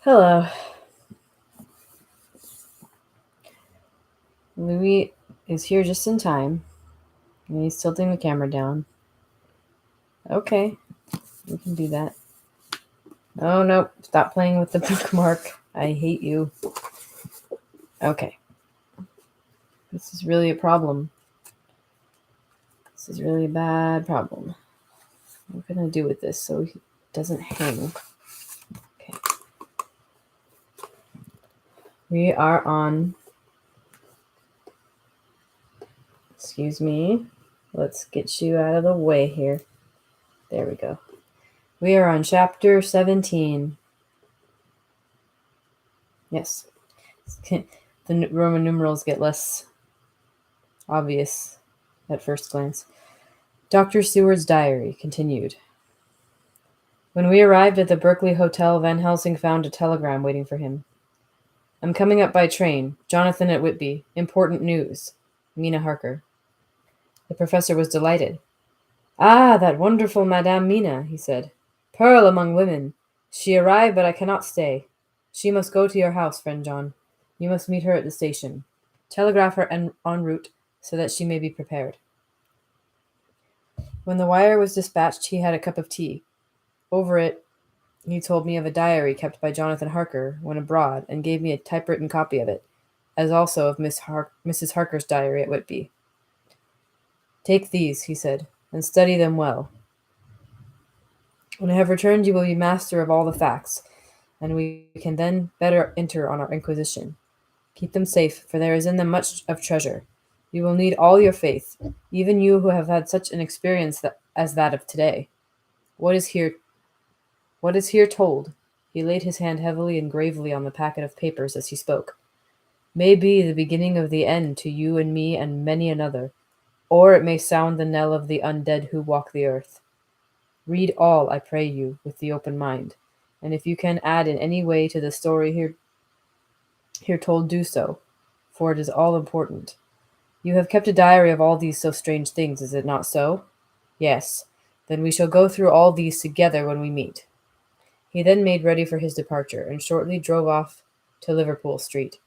Hello. Louis is here just in time. And he's tilting the camera down. Okay, we can do that. Oh, no. Stop playing with the bookmark. I hate you. Okay. This is really a problem. This is really a bad problem. What can I do with this so he doesn't hang? Okay. We are on. Excuse me. Let's get you out of the way here. There we go. We are on chapter 17. Yes. The Roman numerals get less obvious at first glance. Dr. Seward's diary continued. When we arrived at the Berkeley Hotel, Van Helsing found a telegram waiting for him. I'm coming up by train. Jonathan at Whitby. Important news. Mina Harker. The professor was delighted. Ah, that wonderful Madame Mina, he said. Pearl among women. She arrived, but I cannot stay. She must go to your house, friend John. You must meet her at the station. Telegraph her en route so that she may be prepared. When the wire was dispatched, he had a cup of tea. Over it, he told me of a diary kept by Jonathan Harker when abroad and gave me a typewritten copy of it, as also of Mrs. Harker's diary at Whitby. Take these, he said, and study them well. When I have returned, you will be master of all the facts, and we can then better enter on our inquisition. Keep them safe, for there is in them much of treasure. You will need all your faith, even you who have had such an experience as that of today. What is here told? He laid his hand heavily and gravely on the packet of papers as he spoke. May be the beginning of the end to you and me and many another, or it may sound the knell of the undead who walk the earth. Read all, I pray you, with the open mind, and if you can add in any way to the story here told, do so, for it is all important. You have kept a diary of all these so strange things, is it not so? Yes. Then we shall go through all these together when we meet. He then made ready for his departure, and shortly drove off to Liverpool Street.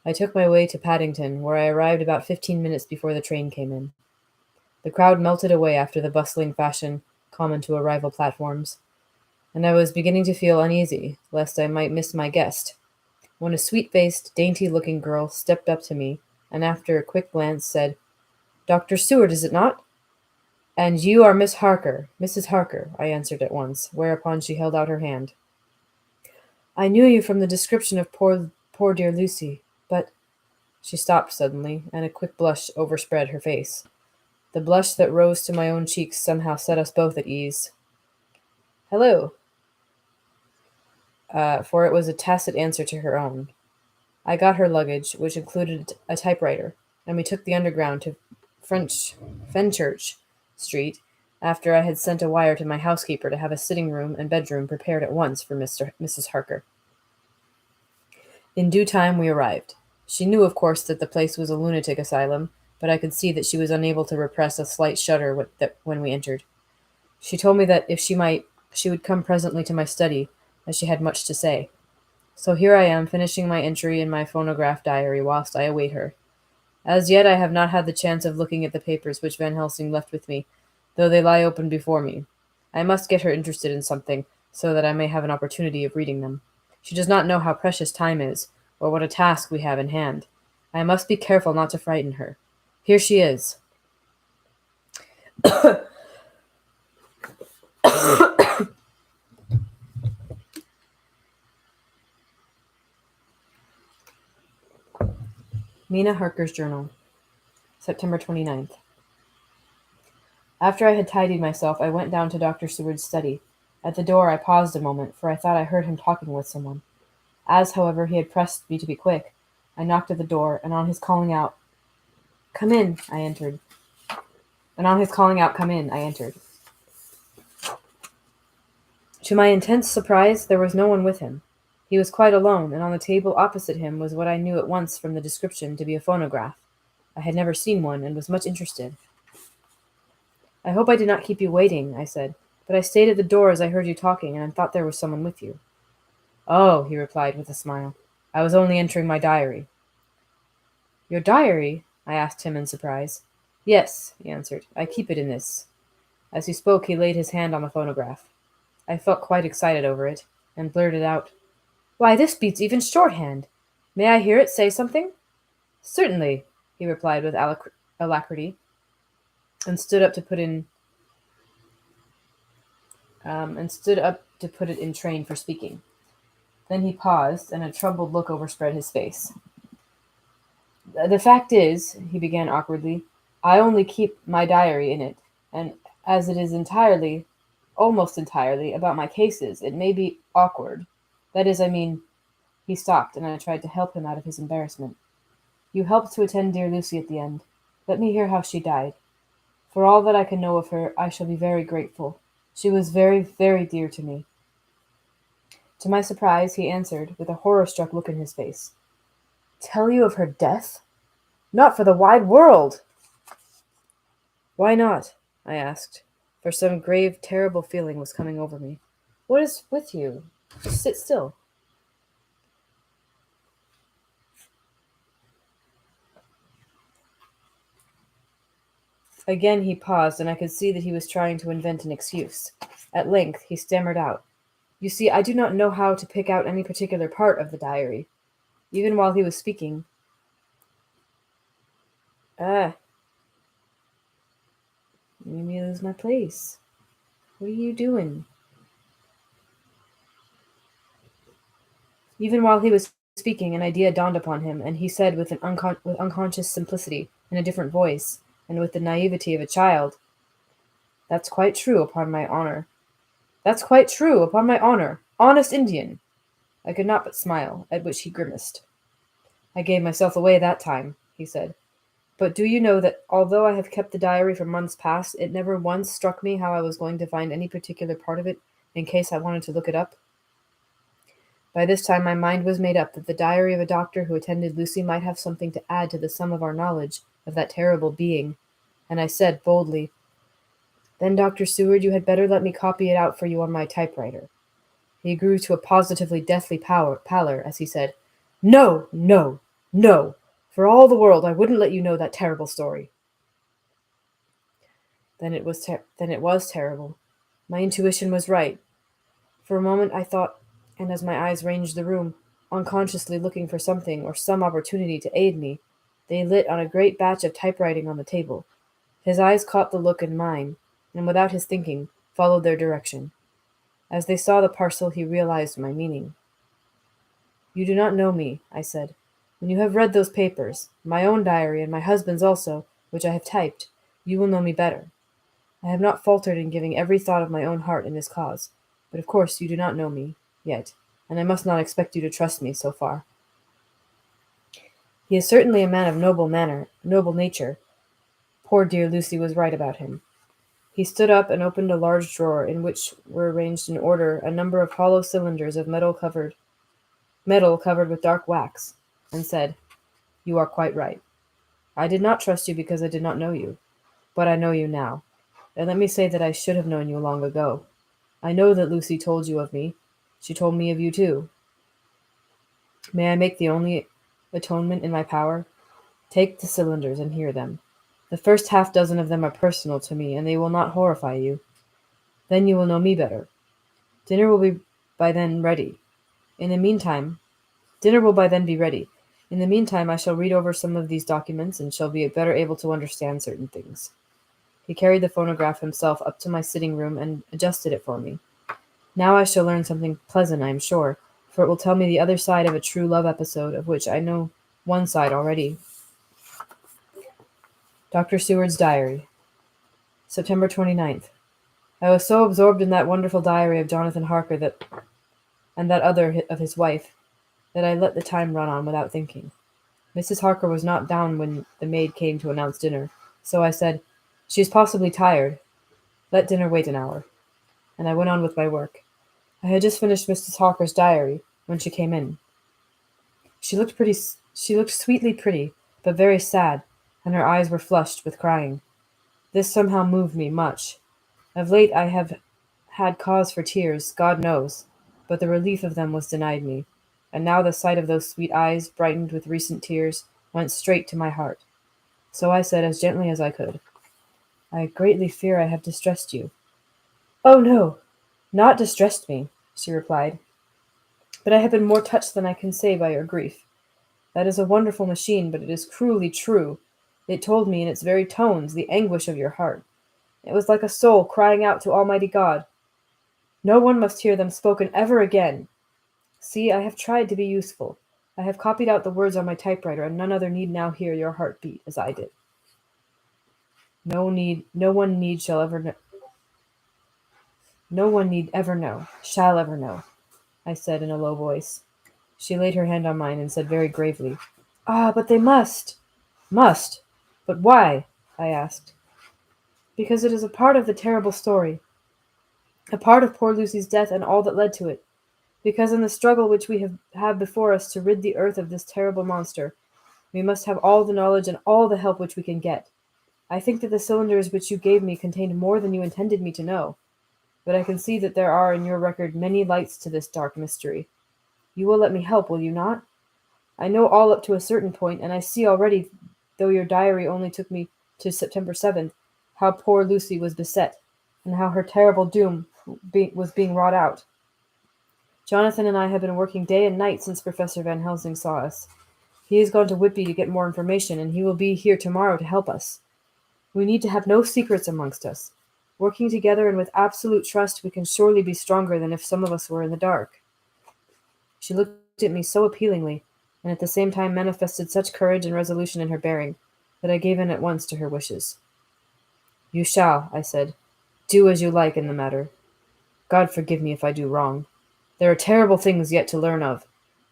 I took my way to Paddington, where I arrived about 15 minutes before the train came in. The crowd melted away after the bustling fashion common to arrival platforms, and I was beginning to feel uneasy, lest I might miss my guest, when a sweet-faced, dainty-looking girl stepped up to me, and after a quick glance said, Dr. Seward, is it not? And you are Miss Harker, Mrs. Harker, I answered at once, whereupon she held out her hand. I knew you from the description of poor dear Lucy, but... She stopped suddenly, and a quick blush overspread her face. The blush that rose to my own cheeks somehow set us both at ease. Hello. For it was a tacit answer to her own. I got her luggage, which included a typewriter, and we took the Underground to Fenchurch Street, after I had sent a wire to my housekeeper to have a sitting room and bedroom prepared at once for Mrs. Harker. In due time we arrived. She knew, of course, that the place was a lunatic asylum, but I could see that she was unable to repress a slight shudder when we entered. She told me that if she might, she would come presently to my study, as she had much to say. So here I am, finishing my entry in my phonograph diary whilst I await her. As yet I have not had the chance of looking at the papers which Van Helsing left with me, though they lie open before me. I must get her interested in something, so that I may have an opportunity of reading them. She does not know how precious time is, or what a task we have in hand. I must be careful not to frighten her. Here she is. Mina Harker's Journal, September 29th. After I had tidied myself, I went down to Dr. Seward's study. At the door I paused a moment, for I thought I heard him talking with someone. As, however, he had pressed me to be quick, I knocked at the door, and on his calling out, Come in, I entered. To my intense surprise, there was no one with him. He was quite alone, and on the table opposite him was what I knew at once from the description to be a phonograph. I had never seen one, and was much interested. I hope I did not keep you waiting, I said, but I stayed at the door as I heard you talking, and thought there was someone with you. Oh, he replied with a smile. I was only entering my diary. Your diary? I asked him in surprise. Yes, he answered. I keep it in this. As he spoke, he laid his hand on the phonograph. I felt quite excited over it, and blurted out, Why, this beats even shorthand! May I hear it say something? Certainly, he replied with alacrity, and stood up to put it in train for speaking. Then he paused, and a troubled look overspread his face. The fact is, he began awkwardly, I only keep my diary in it, and as it is entirely, almost entirely, about my cases, it may be awkward. That is, I mean, he stopped, and I tried to help him out of his embarrassment. You helped to attend dear Lucy at the end. Let me hear how she died. For all that I can know of her, I shall be very grateful. She was very, very dear to me. To my surprise, he answered, with a horror-struck look in his face. Tell you of her death? Not for the wide world! Why not? I asked, for some grave, terrible feeling was coming over me. What is with you? Just sit still. Again he paused, and I could see that he was trying to invent an excuse. At length he stammered out, You see, I do not know how to pick out any particular part of the diary. Even while he was speaking, Ah, you made me lose my place. What are you doing? Even while he was speaking, an idea dawned upon him, and he said with unconscious simplicity, in a different voice, and with the naivety of a child, That's quite true, upon my honor. That's quite true, upon my honor. Honest Indian! I could not but smile, at which he grimaced. I gave myself away that time, he said. But do you know that although I have kept the diary for months past, it never once struck me how I was going to find any particular part of it in case I wanted to look it up? By this time my mind was made up that the diary of a doctor who attended Lucy might have something to add to the sum of our knowledge of that terrible being, and I said boldly, Then, Dr. Seward, you had better let me copy it out for you on my typewriter. He grew to a positively deathly pallor as he said, No, no, no! For all the world I wouldn't let you know that terrible story. Then it was terrible. My intuition was right. For a moment I thought, and as my eyes ranged the room, unconsciously looking for something or some opportunity to aid me, they lit on a great batch of typewriting on the table. His eyes caught the look in mine, and without his thinking, followed their direction. As they saw the parcel, he realized my meaning. You do not know me, I said. When you have read those papers, my own diary and my husband's also, which I have typed, you will know me better. I have not faltered in giving every thought of my own heart in this cause, but of course you do not know me, yet, and I must not expect you to trust me so far. He is certainly a man of noble nature. Poor dear Lucy was right about him. He stood up and opened a large drawer in which were arranged in order a number of hollow cylinders of metal covered with dark wax, and said, You are quite right. I did not trust you because I did not know you, but I know you now, and let me say that I should have known you long ago. I know that Lucy told you of me. She told me of you too. May I make the only atonement in my power? Take the cylinders and hear them. The first half dozen of them are personal to me, and they will not horrify you. Then you will know me better. Dinner will be by then ready. In the meantime, Dinner will by then be ready. In the meantime, I shall read over some of these documents and shall be better able to understand certain things. He carried the phonograph himself up to my sitting room and adjusted it for me. Now I shall learn something pleasant, I am sure, for it will tell me the other side of a true love episode of which I know one side already. Dr. Seward's Diary. September 29th. I was so absorbed in that wonderful diary of Jonathan Harker and that other of his wife that I let the time run on without thinking. Mrs. Harker was not down when the maid came to announce dinner, so I said, She is possibly tired. Let dinner wait an hour. And I went on with my work. I had just finished Mrs. Harker's diary when she came in. She looked sweetly pretty, but very sad, and her eyes were flushed with crying. This somehow moved me much. Of late I have had cause for tears, God knows, but the relief of them was denied me, and now the sight of those sweet eyes, brightened with recent tears, went straight to my heart. So I said as gently as I could, "I greatly fear I have distressed you." "Oh, no, not distressed me," she replied, "but I have been more touched than I can say by your grief. That is a wonderful machine, but it is cruelly true. It told me in its very tones the anguish of your heart. It was like a soul crying out to Almighty God. No one must hear them spoken ever again. See, I have tried to be useful. I have copied out the words on my typewriter, and none other need now hear your heart beat as I did. No one need shall ever know. No one need ever know, shall ever know," I said in a low voice. She laid her hand on mine and said very gravely, "Ah, but they must." "Must? But why?" I asked. "Because it is a part of the terrible story, a part of poor Lucy's death and all that led to it. Because in the struggle which we have before us to rid the earth of this terrible monster, we must have all the knowledge and all the help which we can get. I think that the cylinders which you gave me contained more than you intended me to know, but I can see that there are in your record many lights to this dark mystery. You will let me help, will you not? I know all up to a certain point, and I see already, though your diary only took me to September 7th, how poor Lucy was beset, and how her terrible doom was being wrought out. Jonathan and I have been working day and night since Professor Van Helsing saw us. He has gone to Whitby to get more information, and he will be here tomorrow to help us. We need to have no secrets amongst us. Working together and with absolute trust, we can surely be stronger than if some of us were in the dark." She looked at me so appealingly, and at the same time manifested such courage and resolution in her bearing, that I gave in at once to her wishes. "You shall," I said, "do as you like in the matter. God forgive me if I do wrong. There are terrible things yet to learn of,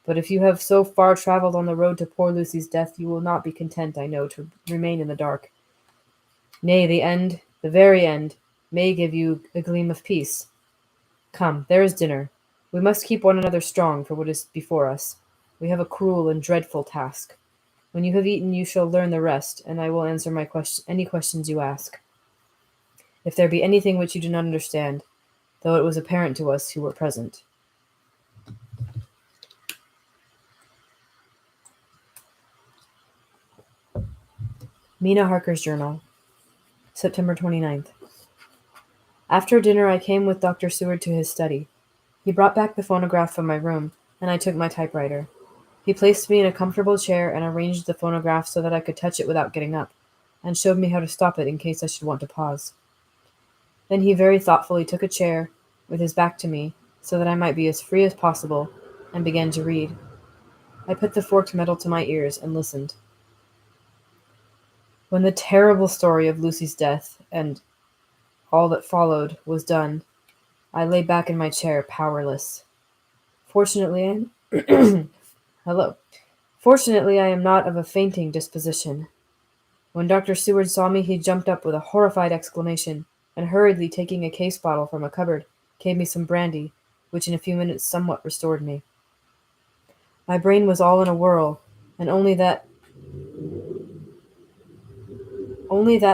but if you have so far travelled on the road to poor Lucy's death, you will not be content, I know, to remain in the dark. Nay, the end, the very end, may give you a gleam of peace. Come, there is dinner. We must keep one another strong for what is before us. We have a cruel and dreadful task. When you have eaten, you shall learn the rest, and I will answer any questions you ask. If there be anything which you do not understand, though it was apparent to us who were present." Mina Harker's Journal, September 29th. After dinner I came with Dr. Seward to his study. He brought back the phonograph from my room, and I took my typewriter. He placed me in a comfortable chair and arranged the phonograph so that I could touch it without getting up, and showed me how to stop it in case I should want to pause. Then he very thoughtfully took a chair, with his back to me, so that I might be as free as possible, and began to read. I put the forked metal to my ears and listened. When the terrible story of Lucy's death and all that followed was done, I lay back in my chair, powerless. Fortunately, hello. Fortunately, I am not of a fainting disposition. When Dr. Seward saw me, he jumped up with a horrified exclamation, and hurriedly taking a case bottle from a cupboard, gave me some brandy, which in a few minutes somewhat restored me. My brain was all in a whirl, and only that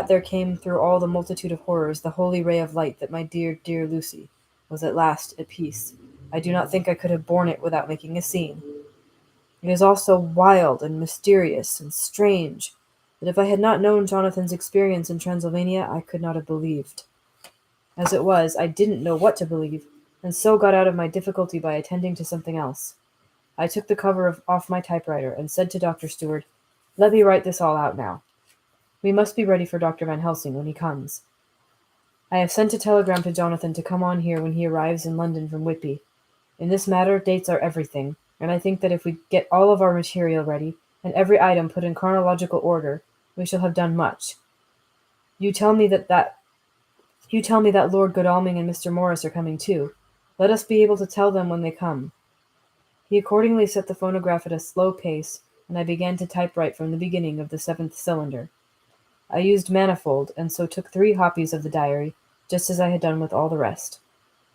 there came through all the multitude of horrors the holy ray of light that my dear, dear Lucy was at last at peace. I do not think I could have borne it without making a scene. It is all so wild and mysterious and strange that if I had not known Jonathan's experience in Transylvania, I could not have believed. As it was, I didn't know what to believe, and so got out of my difficulty by attending to something else. I took the cover off my typewriter and said to Dr. Seward, "Let me write this all out now. We must be ready for Dr. Van Helsing when he comes. I have sent a telegram to Jonathan to come on here when he arrives in London from Whitby. In this matter, dates are everything, and I think that if we get all of our material ready, and every item put in chronological order, we shall have done much. You tell me that Lord Godalming and Mr. Morris are coming too. Let us be able to tell them when they come." He accordingly set the phonograph at a slow pace, and I began to typewrite from the beginning of the 7th cylinder. I used manifold, and so took 3 copies of the diary, just as I had done with all the rest.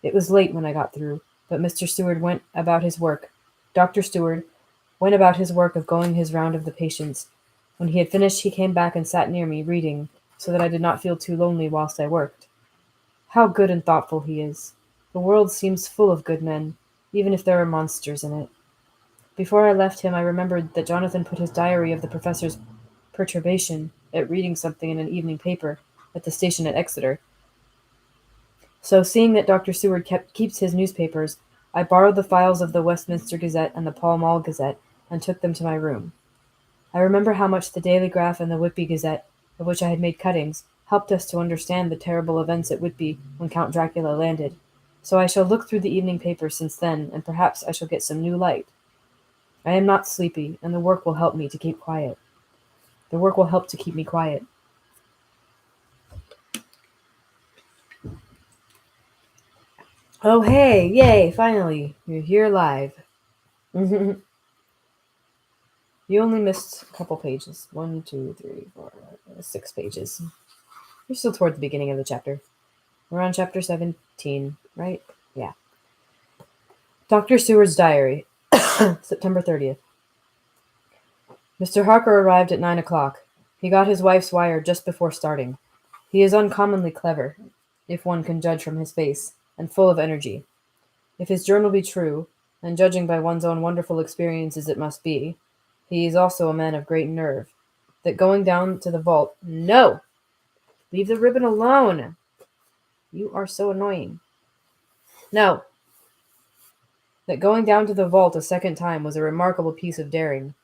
It was late when I got through, but Dr. Seward went about his work of going his round of the patients. When he had finished, he came back and sat near me, reading, so that I did not feel too lonely whilst I worked. How good and thoughtful he is! The world seems full of good men. even if there are monsters in it. Before I left him, I remembered that Jonathan put his diary of the professor's perturbation at reading something in an evening paper at the station at Exeter. So, seeing that Dr. Seward keeps his newspapers, I borrowed the files of the Westminster Gazette and the Pall Mall Gazette and took them to my room. I remember how much the Daily Graph and the Whitby Gazette, of which I had made cuttings, helped us to understand the terrible events at Whitby when Count Dracula landed. So I shall look through the evening papers since then, and perhaps I shall get some new light. I am not sleepy, and the work will help me to keep quiet. The work will help to keep me quiet. Oh, hey, yay, finally, you're here live. You only missed a couple pages. 1, 2, 3, 4, 6 pages. You're still toward the beginning of the chapter. We're on chapter 17, right? Yeah. Dr. Seward's diary, September 30th. Mr. Harker arrived at 9 o'clock. He got his wife's wire just before starting. He is uncommonly clever, if one can judge from his face, and full of energy. If his journal be true, and judging by one's own wonderful experiences it must be, he is also a man of great nerve. That going down to the vault— No! Leave the ribbon alone! You are so annoying. No! That going down to the vault a second time was a remarkable piece of daring.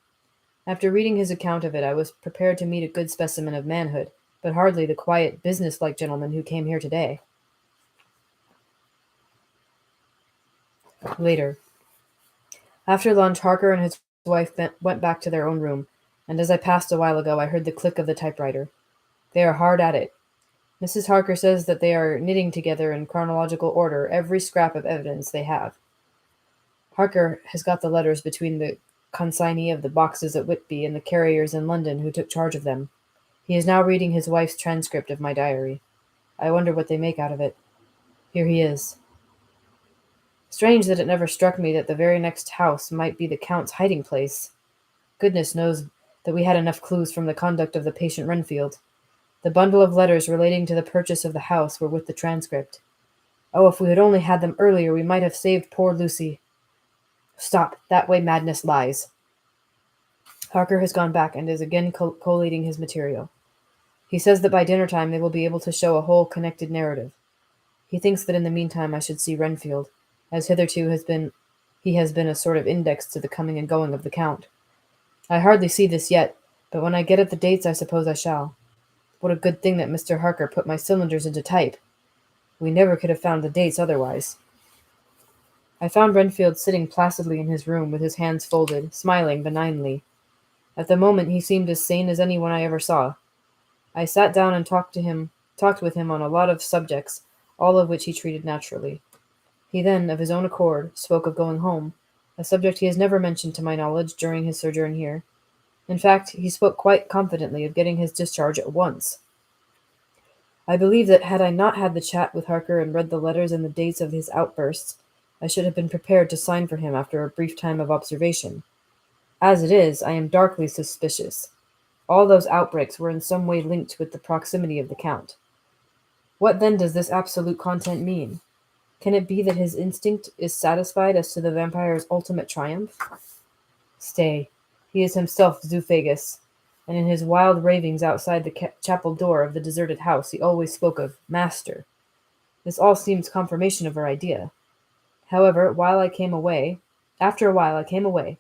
After reading his account of it, I was prepared to meet a good specimen of manhood, but hardly the quiet, business-like gentleman who came here today. Later. After lunch, Harker and his wife went back to their own room, and as I passed a while ago, I heard the click of the typewriter. They are hard at it. Mrs. Harker says that they are knitting together in chronological order every scrap of evidence they have. Harker has got the letters between the consignee of the boxes at Whitby and the carriers in London who took charge of them. He is now reading his wife's transcript of my diary. I wonder what they make out of it. Here he is. Strange that it never struck me that the very next house might be the Count's hiding place. Goodness knows that we had enough clues from the conduct of the patient Renfield. The bundle of letters relating to the purchase of the house were with the transcript. Oh, if we had only had them earlier, we might have saved poor Lucy. Stop, that way madness lies. Harker has gone back and is again collating his material. He says that by dinner time they will be able to show a whole connected narrative. He thinks that in the meantime I should see Renfield, as hitherto he has been a sort of index to the coming and going of the Count. I hardly see this yet, but when I get at the dates I suppose I shall. What a good thing that Mr. Harker put my cylinders into type. We never could have found the dates otherwise. I found Renfield sitting placidly in his room with his hands folded, smiling benignly. At the moment he seemed as sane as anyone I ever saw. I sat down and talked with him on a lot of subjects, all of which he treated naturally. He then, of his own accord, spoke of going home, a subject he has never mentioned to my knowledge during his sojourn here. In fact, he spoke quite confidently of getting his discharge at once. I believe that had I not had the chat with Harker and read the letters and the dates of his outbursts, I should have been prepared to sign for him after a brief time of observation. As it is, I am darkly suspicious. All those outbreaks were in some way linked with the proximity of the Count. What then does this absolute content mean? Can it be that his instinct is satisfied as to the vampire's ultimate triumph? Stay, he is himself Zoophagous, and in his wild ravings outside the chapel door of the deserted house he always spoke of Master. This all seems confirmation of our idea. However, after a while I came away.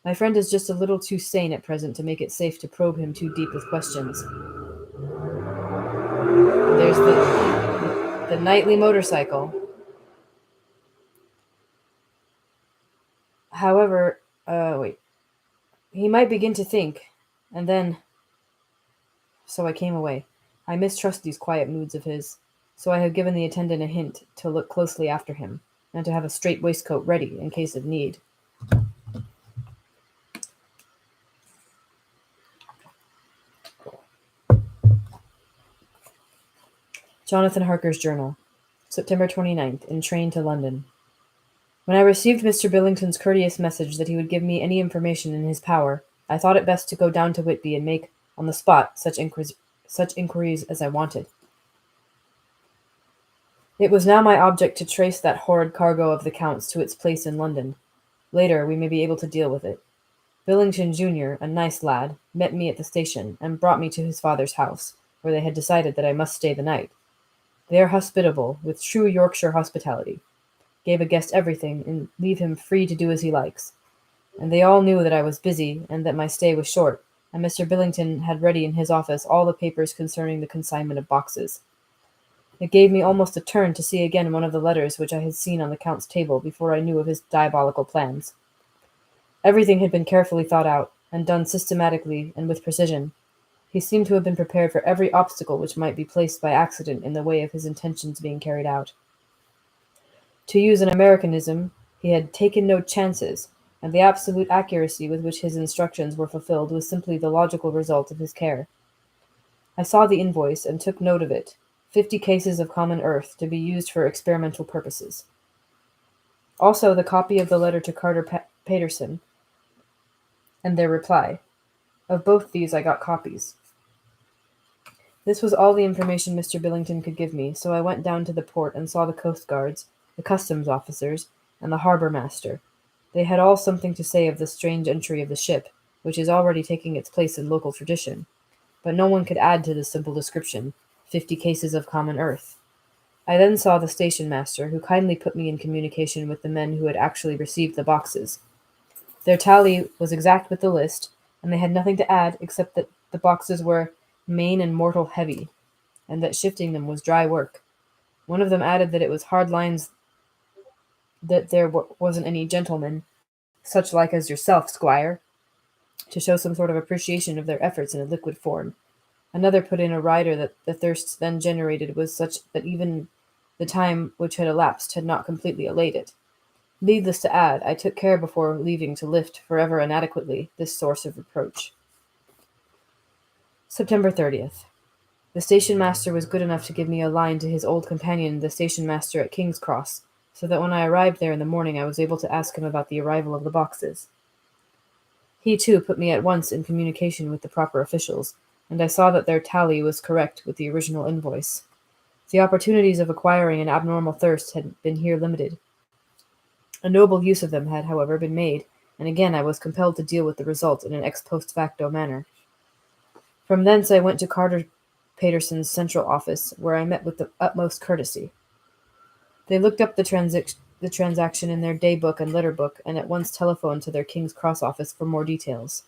My friend is just a little too sane at present to make it safe to probe him too deep with questions. There's the nightly motorcycle. However, he might begin to think, and then... So I came away. I mistrust these quiet moods of his, so I have given the attendant a hint to look closely after him, and to have a straight waistcoat ready in case of need. Jonathan Harker's Journal, September 29th, in train to London. When I received Mr. Billington's courteous message that he would give me any information in his power, I thought it best to go down to Whitby and make, on the spot, such inquiries as I wanted. It was now my object to trace that horrid cargo of the Count's to its place in London. Later we may be able to deal with it. Billington Junior, a nice lad, met me at the station and brought me to his father's house, where they had decided that I must stay the night. They are hospitable, with true Yorkshire hospitality, gave a guest everything, and leave him free to do as he likes. And they all knew that I was busy, and that my stay was short, and Mr. Billington had ready in his office all the papers concerning the consignment of boxes. It gave me almost a turn to see again one of the letters which I had seen on the Count's table before I knew of his diabolical plans. Everything had been carefully thought out, and done systematically and with precision. He seemed to have been prepared for every obstacle which might be placed by accident in the way of his intentions being carried out. To use an Americanism, he had taken no chances, and the absolute accuracy with which his instructions were fulfilled was simply the logical result of his care. I saw the invoice and took note of it: 50 cases of common earth to be used for experimental purposes. Also the copy of the letter to Carter Paterson and their reply. Of both these I got copies. This was all the information Mr. Billington could give me, so I went down to the port and saw the coast guards, the customs officers, and the harbour master. They had all something to say of the strange entry of the ship, which is already taking its place in local tradition. But no one could add to this simple description, 50 cases of common earth. I then saw the station master, who kindly put me in communication with the men who had actually received the boxes. Their tally was exact with the list, and they had nothing to add except that the boxes were main and mortal heavy, and that shifting them was dry work. One of them added that it was hard lines, that there wasn't any gentleman, such like as yourself, squire, to show some sort of appreciation of their efforts in a liquid form. Another put in a rider that the thirst then generated was such that even the time which had elapsed had not completely allayed it. Needless to add, I took care before leaving to lift, forever and adequately, this source of reproach. September 30th. The station master was good enough to give me a line to his old companion, the station master at King's Cross, so that when I arrived there in the morning I was able to ask him about the arrival of the boxes. He, too, put me at once in communication with the proper officials, and I saw that their tally was correct with the original invoice. The opportunities of acquiring an abnormal thirst had been here limited. A noble use of them had, however, been made, and again I was compelled to deal with the result in an ex post facto manner. From thence I went to Carter Paterson's central office, where I met with the utmost courtesy. They looked up the transaction in their day book and letter book, and at once telephoned to their King's Cross office for more details.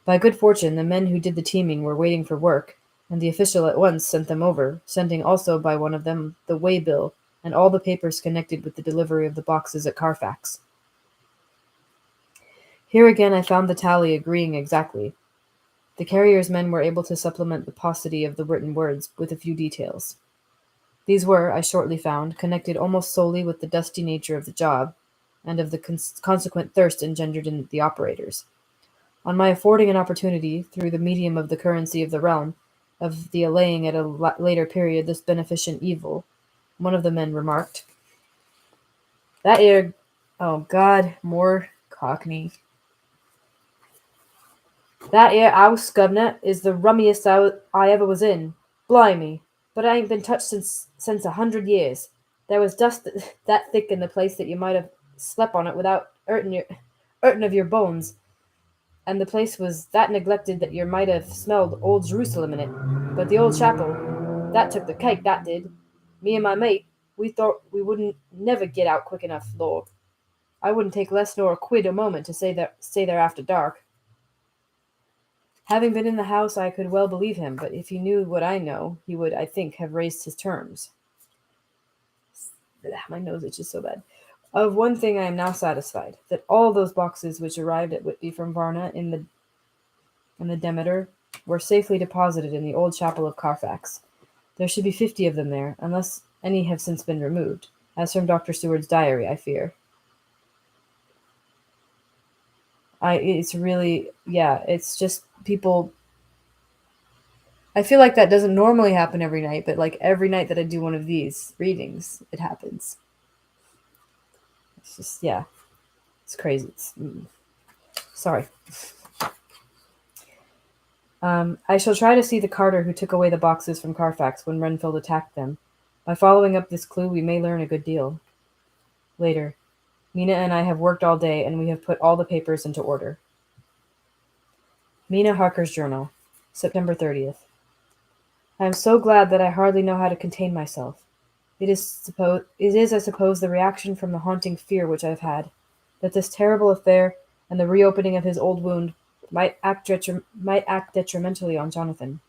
By good fortune, the men who did the teaming were waiting for work, and the official at once sent them over, sending also by one of them the way-bill and all the papers connected with the delivery of the boxes at Carfax. Here again I found the tally agreeing exactly. The carrier's men were able to supplement the paucity of the written words with a few details. These were, I shortly found, connected almost solely with the dusty nature of the job, and of the consequent thirst engendered in the operators. On my affording an opportunity, through the medium of the currency of the realm, of the allaying at a later period this beneficent evil, one of the men remarked, "That ere, oh God, more Cockney. That ere house, governor, is the rummiest I ever was in. Blimey, but I ain't been touched since 100 years. There was dust that thick in the place that you might have slept on it without hurting of your bones, and the place was that neglected that you might have smelled old Jerusalem in it. But the old chapel, that took the cake, that did. Me and my mate, we thought we wouldn't never get out quick enough, Lord. I wouldn't take less nor a quid a moment to stay there after dark." Having been in the house, I could well believe him, but if he knew what I know, he would, I think, have raised his terms. My nose itches so bad. Of one thing I am now satisfied, that all those boxes which arrived at Whitby from Varna in the Demeter were safely deposited in the old chapel of Carfax. There should be 50 of them there, unless any have since been removed, as from Dr. Seward's diary, I fear. It's really, yeah, it's just people. I feel like that doesn't normally happen every night, but like every night that I do one of these readings, it happens. It's just, yeah, it's crazy. Sorry. I shall try to see the carter who took away the boxes from Carfax when Renfield attacked them, By following up this clue, we may learn a good deal. Later, Mina and I have worked all day, and we have put all the papers into order. Mina Harker's Journal, September 30th. I am so glad that I hardly know how to contain myself. It is, I suppose, the reaction from the haunting fear which I have had, that this terrible affair and the reopening of his old wound might act detrimentally on Jonathan.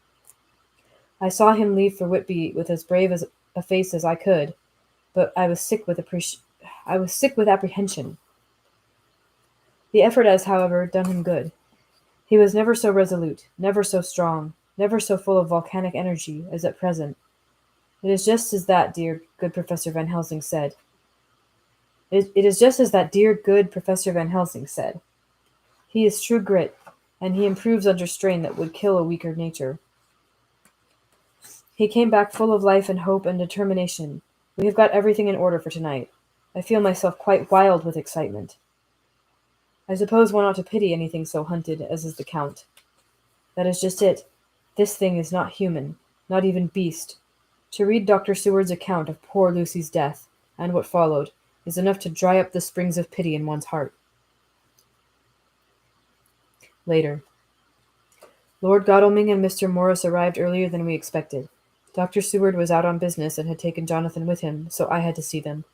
I saw him leave for Whitby with as brave as a face as I could, but I was sick with apprehension. The effort has, however, done him good. He was never so resolute, never so strong, never so full of volcanic energy as at present. It is just as that dear, good Professor Van Helsing said. It is just as that dear, good Professor Van Helsing said. He is true grit, and he improves under strain that would kill a weaker nature. He came back full of life and hope and determination. We have got everything in order for tonight. I feel myself quite wild with excitement. I suppose one ought to pity anything so hunted as is the Count. That is just it. This thing is not human, not even beast. To read Dr. Seward's account of poor Lucy's death, and what followed, is enough to dry up the springs of pity in one's heart. Later. Lord Godalming and Mr. Morris arrived earlier than we expected. Dr. Seward was out on business and had taken Jonathan with him, so I had to see them.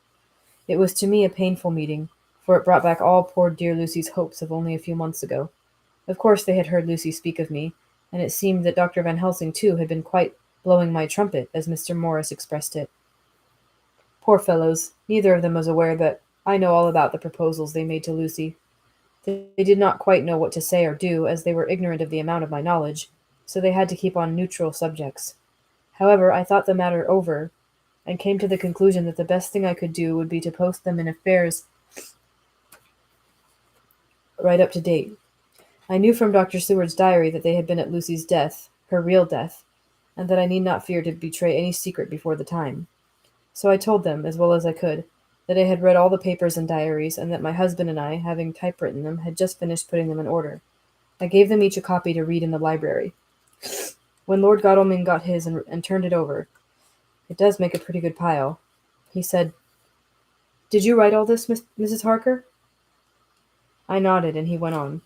It was to me a painful meeting, for it brought back all poor dear Lucy's hopes of only a few months ago. Of course they had heard Lucy speak of me, and it seemed that Dr. Van Helsing too had been quite blowing my trumpet, as Mr. Morris expressed it. Poor fellows, neither of them was aware that I know all about the proposals they made to Lucy. They did not quite know what to say or do, as they were ignorant of the amount of my knowledge, so they had to keep on neutral subjects. However, I thought the matter over, and came to the conclusion that the best thing I could do would be to post them in affairs right up to date. I knew from Dr. Seward's diary that they had been at Lucy's death, her real death, and that I need not fear to betray any secret before the time. So I told them, as well as I could, that I had read all the papers and diaries, and that my husband and I, having typewritten them, had just finished putting them in order. I gave them each a copy to read in the library. When Lord Godalming got his and turned it over, "It does make a pretty good pile," he said. "Did you write all this, Mrs. Harker?" I nodded, and he went on.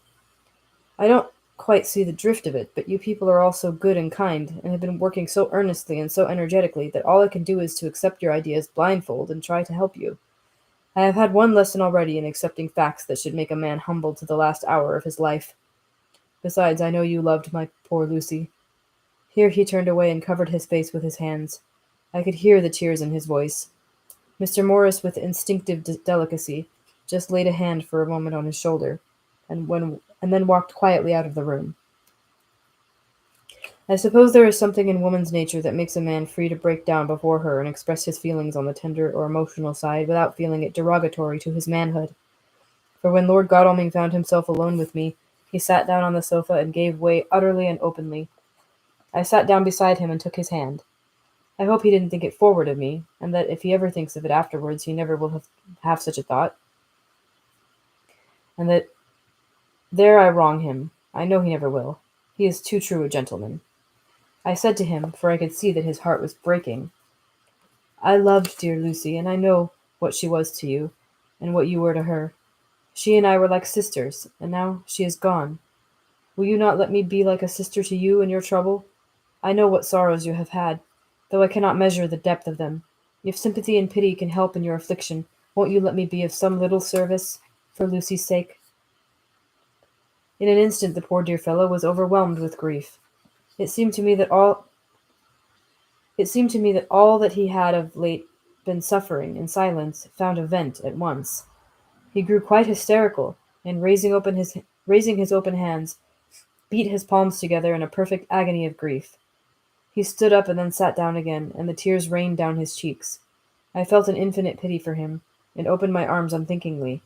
"I don't quite see the drift of it, but you people are all so good and kind, and have been working so earnestly and so energetically that all I can do is to accept your ideas blindfold and try to help you. I have had one lesson already in accepting facts that should make a man humble to the last hour of his life. Besides, I know you loved my poor Lucy." Here he turned away and covered his face with his hands. I could hear the tears in his voice. Mr. Morris, with instinctive delicacy, just laid a hand for a moment on his shoulder, and then walked quietly out of the room. I suppose there is something in woman's nature that makes a man free to break down before her and express his feelings on the tender or emotional side without feeling it derogatory to his manhood. For when Lord Godalming found himself alone with me, he sat down on the sofa and gave way utterly and openly. I sat down beside him and took his hand. I hope he didn't think it forward of me, and that if he ever thinks of it afterwards, he never will have such a thought. And that there I wrong him. I know he never will. He is too true a gentleman. I said to him, for I could see that his heart was breaking, "I loved dear Lucy, and I know what she was to you, and what you were to her. She and I were like sisters, and now she is gone. Will you not let me be like a sister to you in your trouble? I know what sorrows you have had, though I cannot measure the depth of them. If sympathy and pity can help in your affliction, won't you let me be of some little service for Lucy's sake?" In an instant the poor dear fellow was overwhelmed with grief. It seemed to me that all that he had of late been suffering in silence found a vent at once. He grew quite hysterical, and raising his open hands, beat his palms together in a perfect agony of grief. He stood up and then sat down again, and the tears rained down his cheeks. I felt an infinite pity for him, and opened my arms unthinkingly.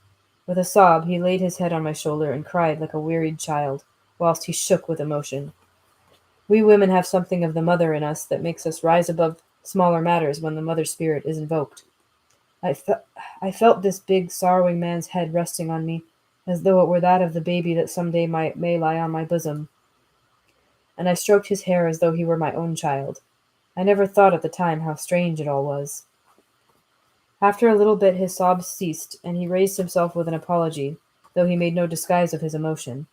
With a sob, he laid his head on my shoulder and cried like a wearied child, whilst he shook with emotion. We women have something of the mother in us that makes us rise above smaller matters when the mother spirit is invoked. I felt this big, sorrowing man's head resting on me, as though it were that of the baby that some day may lie on my bosom, and I stroked his hair as though he were my own child. I never thought at the time how strange it all was. After a little bit his sobs ceased, and he raised himself with an apology, though he made no disguise of his emotion.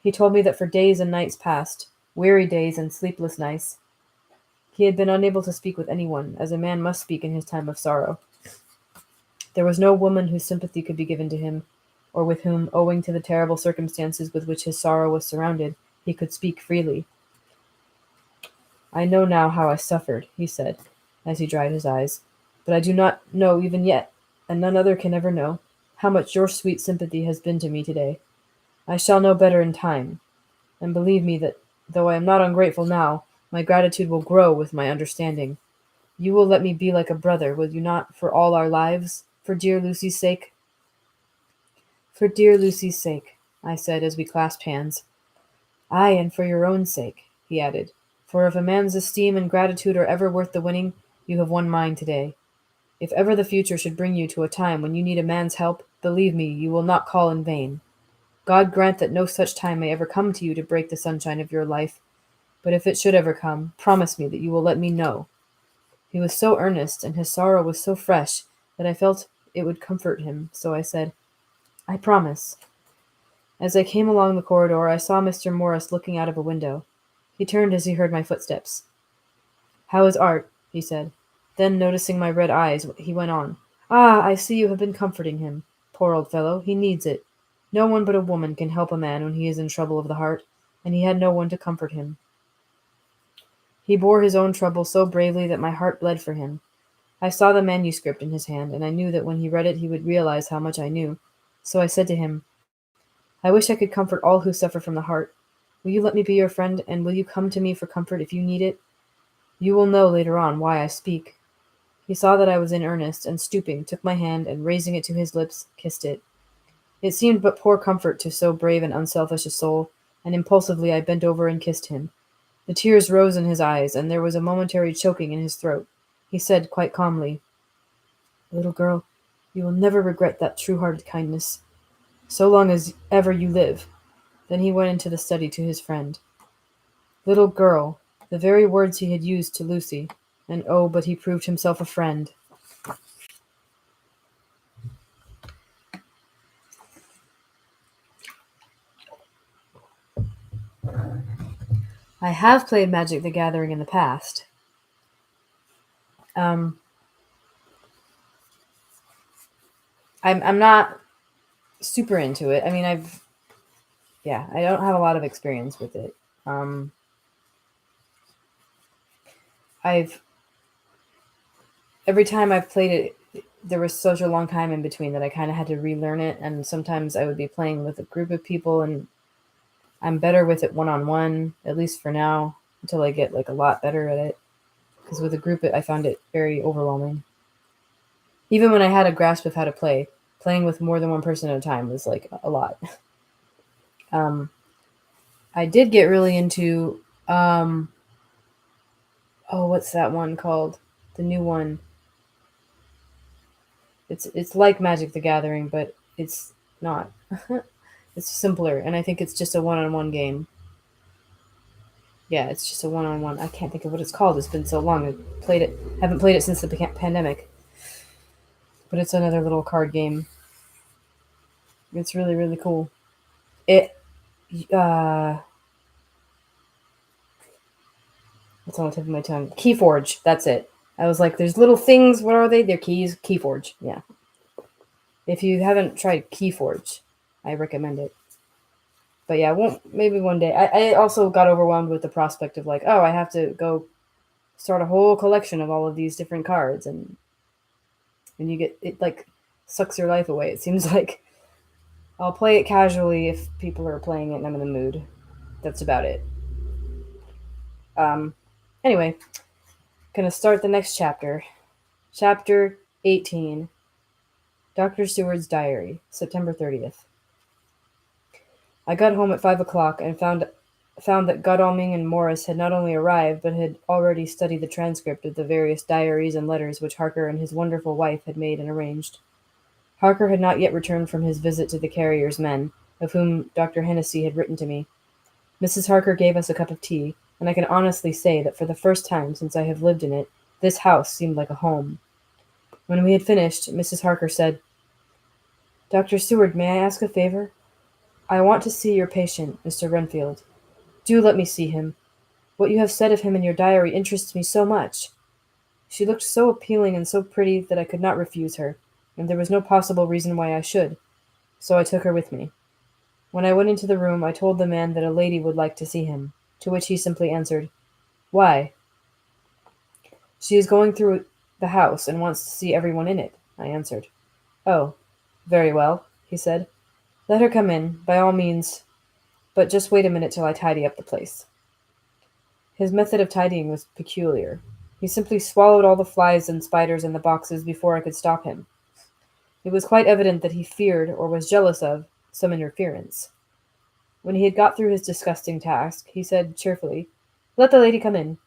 He told me that for days and nights past, weary days and sleepless nights, he had been unable to speak with anyone, as a man must speak in his time of sorrow. There was no woman whose sympathy could be given to him, or with whom, owing to the terrible circumstances with which his sorrow was surrounded, he could speak freely. "I know now how I suffered," he said, as he dried his eyes, "but I do not know even yet, and none other can ever know, how much your sweet sympathy has been to me today. I shall know better in time, and believe me that, though I am not ungrateful now, my gratitude will grow with my understanding. You will let me be like a brother, will you not, for all our lives, for dear Lucy's sake?" "For dear Lucy's sake," I said as we clasped hands. "Ay, and for your own sake," he added, "for if a man's esteem and gratitude are ever worth the winning, you have won mine today. If ever the future should bring you to a time when you need a man's help, believe me, you will not call in vain. God grant that no such time may ever come to you to break the sunshine of your life, but if it should ever come, promise me that you will let me know." He was so earnest, and his sorrow was so fresh, that I felt it would comfort him, so I said, "I promise." As I came along the corridor, I saw Mr. Morris looking out of a window. He turned as he heard my footsteps. "How is Art?" he said. Then, noticing my red eyes, he went on, "Ah, I see you have been comforting him. Poor old fellow, he needs it. No one but a woman can help a man when he is in trouble of the heart, and he had no one to comfort him. He bore his own trouble so bravely that my heart bled for him. I saw the manuscript in his hand, and I knew that when he read it he would realize how much I knew. So I said to him, 'I wish I could comfort all who suffer from the heart. Will you let me be your friend, and will you come to me for comfort if you need it? You will know later on why I speak.' He saw that I was in earnest, and stooping, took my hand, and raising it to his lips, kissed it. It seemed but poor comfort to so brave and unselfish a soul, and impulsively I bent over and kissed him. The tears rose in his eyes, and there was a momentary choking in his throat. He said quite calmly, 'Little girl, you will never regret that true-hearted kindness, so long as ever you live.' Then he went into the study to his friend. Little girl, the very words he had used to Lucy, and oh, but he proved himself a friend. I have played Magic the Gathering in the past. Um, I'm not super into it. I mean, I don't have a lot of experience with it. Um, I've every time I've played it, there was such a long time in between that I kind of had to relearn it, and sometimes I would be playing with a group of people, and I'm better with it one-on-one, at least for now, until I get like a lot better at it. Because with a group, I found it very overwhelming. Even when I had a grasp of how to play, playing with more than one person at a time was like a lot. Um, I did get really into, what's that one called? The new one. It's like Magic the Gathering, but it's not. It's simpler, and I think it's just a one-on-one game. Yeah, it's just a one-on-one. I can't think of what it's called. It's been so long. Haven't played it since the pandemic. But it's another little card game. It's really, really cool. It, what's on the tip of my tongue? Keyforge. That's it. I was like, there's little things. What are they? They're keys. Keyforge. Yeah. If you haven't tried Keyforge, I recommend it. But yeah, maybe one day. I also got overwhelmed with the prospect of like, oh, I have to go start a whole collection of all of these different cards, and you get it like sucks your life away. It seems like I'll play it casually if people are playing it and I'm in the mood. That's about it. Anyway, gonna start the next chapter. Chapter 18. Dr. Seward's Diary, September 30th. I got home at 5 o'clock and found that Godalming and Morris had not only arrived, but had already studied the transcript of the various diaries and letters which Harker and his wonderful wife had made and arranged. Harker had not yet returned from his visit to the carrier's men, of whom Dr. Hennessy had written to me. Mrs. Harker gave us a cup of tea, and I can honestly say that for the first time since I have lived in it, this house seemed like a home. When we had finished, Mrs. Harker said, "Dr. Seward, may I ask a favor? I want to see your patient, Mr. Renfield. Do let me see him. What you have said of him in your diary interests me so much." She looked so appealing and so pretty that I could not refuse her, and there was no possible reason why I should, so I took her with me. When I went into the room, I told the man that a lady would like to see him, to which he simply answered, "Why?" "She is going through the house and wants to see everyone in it," I answered. "Oh, very well," he said. "Let her come in, by all means, but just wait a minute till I tidy up the place." His method of tidying was peculiar. He simply swallowed all the flies and spiders in the boxes before I could stop him. It was quite evident that he feared, or was jealous of, some interference. When he had got through his disgusting task, he said cheerfully, "Let the lady come in,"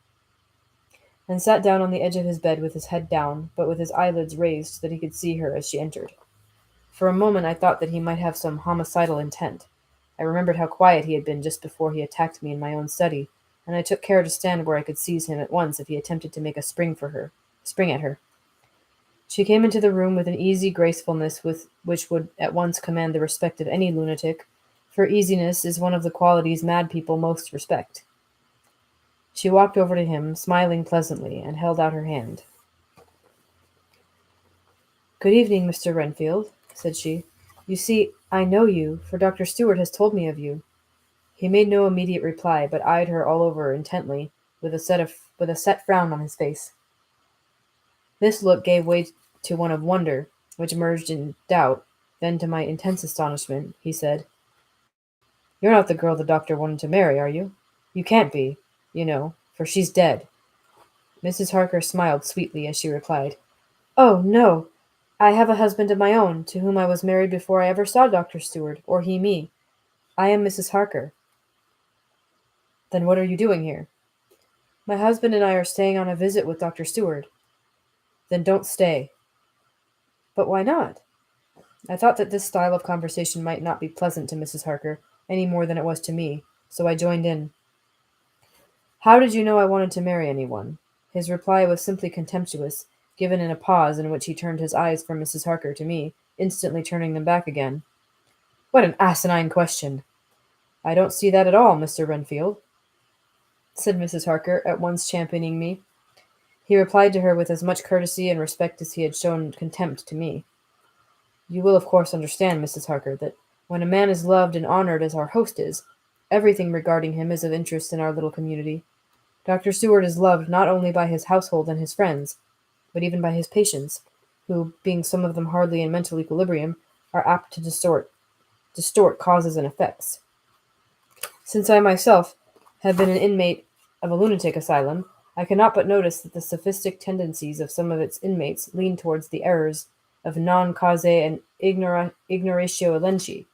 and sat down on the edge of his bed with his head down, but with his eyelids raised so that he could see her as she entered. For a moment I thought that he might have some homicidal intent. I remembered how quiet he had been just before he attacked me in my own study, and I took care to stand where I could seize him at once if he attempted to make a spring at her. She came into the room with an easy gracefulness which would at once command the respect of any lunatic, for easiness is one of the qualities mad people most respect. She walked over to him, smiling pleasantly, and held out her hand. "Good evening, Mr. Renfield," said she. "You see, I know you, for Dr. Seward has told me of you." He made no immediate reply, but eyed her all over intently, with a set frown on his face. This look gave way to one of wonder, which merged in doubt. Then, to my intense astonishment, he said, "You're not the girl the doctor wanted to marry, are you? You can't be, you know, for she's dead." Mrs. Harker smiled sweetly as she replied, "Oh, no! I have a husband of my own, to whom I was married before I ever saw Dr. Seward, or he me. I am Mrs. Harker." "Then what are you doing here?" "My husband and I are staying on a visit with Dr. Seward." "Then don't stay." "But why not?" I thought that this style of conversation might not be pleasant to Mrs. Harker, any more than it was to me, so I joined in. "How did you know I wanted to marry anyone?" His reply was simply contemptuous, given in a pause in which he turned his eyes from Mrs. Harker to me, instantly turning them back again. "What an asinine question!" "I don't see that at all, Mr. Renfield," said Mrs. Harker, at once championing me. He replied to her with as much courtesy and respect as he had shown contempt to me. "You will of course understand, Mrs. Harker, that when a man is loved and honored as our host is, everything regarding him is of interest in our little community. Dr. Seward is loved not only by his household and his friends, but even by his patients, who, being some of them hardly in mental equilibrium, are apt to distort causes and effects. Since I myself have been an inmate of a lunatic asylum, I cannot but notice that the sophistic tendencies of some of its inmates lean towards the errors of non causae and ignoratio elenchi.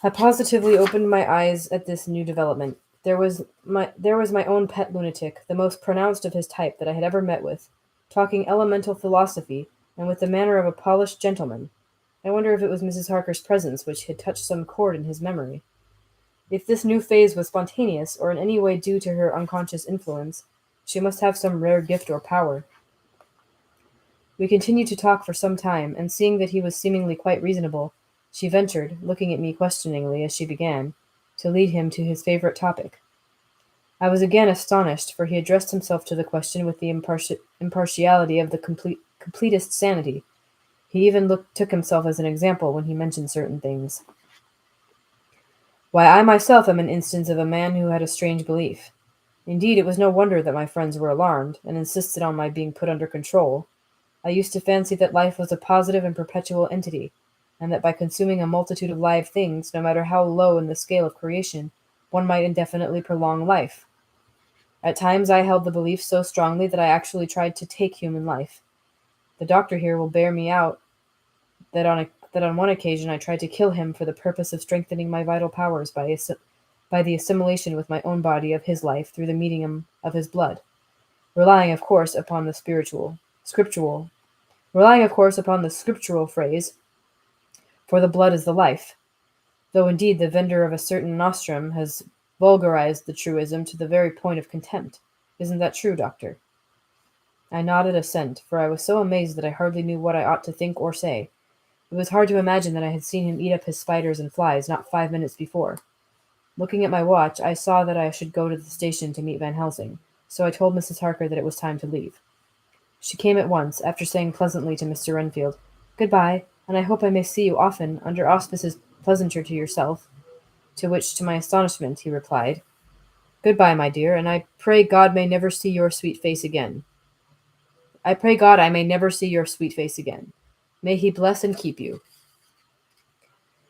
I positively opened my eyes at this new development. There was my own pet lunatic, the most pronounced of his type that I had ever met with, talking elemental philosophy, and with the manner of a polished gentleman. I wonder if it was Mrs. Harker's presence which had touched some chord in his memory. If this new phase was spontaneous, or in any way due to her unconscious influence, she must have some rare gift or power. We continued to talk for some time, and seeing that he was seemingly quite reasonable, she ventured, looking at me questioningly as she began, to lead him to his favorite topic. I was again astonished, for he addressed himself to the question with the impartiality of the completest sanity. He even took himself as an example when he mentioned certain things. "Why, I myself am an instance of a man who had a strange belief. Indeed, it was no wonder that my friends were alarmed, and insisted on my being put under control. I used to fancy that life was a positive and perpetual entity, and that by consuming a multitude of live things, no matter how low in the scale of creation, one might indefinitely prolong life. At times I held the belief so strongly that I actually tried to take human life. The doctor here will bear me out that on one occasion I tried to kill him for the purpose of strengthening my vital powers by the assimilation with my own body of his life through the medium of his blood, relying of course upon the scriptural phrase, "For the blood is the life," though indeed the vendor of a certain nostrum has vulgarized the truism to the very point of contempt. Isn't that true, doctor?" I nodded assent, for I was so amazed that I hardly knew what I ought to think or say. It was hard to imagine that I had seen him eat up his spiders and flies not 5 minutes before. Looking at my watch, I saw that I should go to the station to meet Van Helsing, so I told Mrs. Harker that it was time to leave. She came at once, after saying pleasantly to Mr. Renfield, "Good-bye, and I hope I may see you often, under auspices pleasanter to yourself," to which, to my astonishment, he replied, "Good-bye, my dear, and I pray God may never see your sweet face again. I pray God I may never see your sweet face again. May he bless and keep you."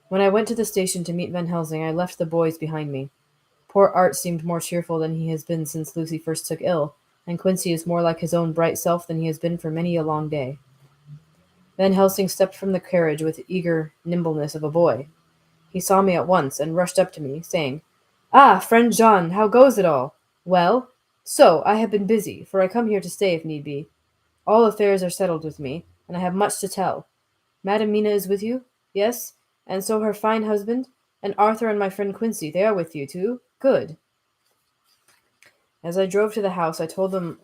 When I went to the station to meet Van Helsing, I left the boys behind me. Poor Art seemed more cheerful than he has been since Lucy first took ill, and Quincy is more like his own bright self than he has been for many a long day. Van Helsing stepped from the carriage with the eager nimbleness of a boy. He saw me at once, and rushed up to me, saying, "Ah, friend John, how goes it all? Well? So, I have been busy, for I come here to stay if need be. All affairs are settled with me, and I have much to tell. Madam Mina is with you? Yes? And so her fine husband? And Arthur and my friend Quincy, they are with you too? Good." As I drove to the house, I told him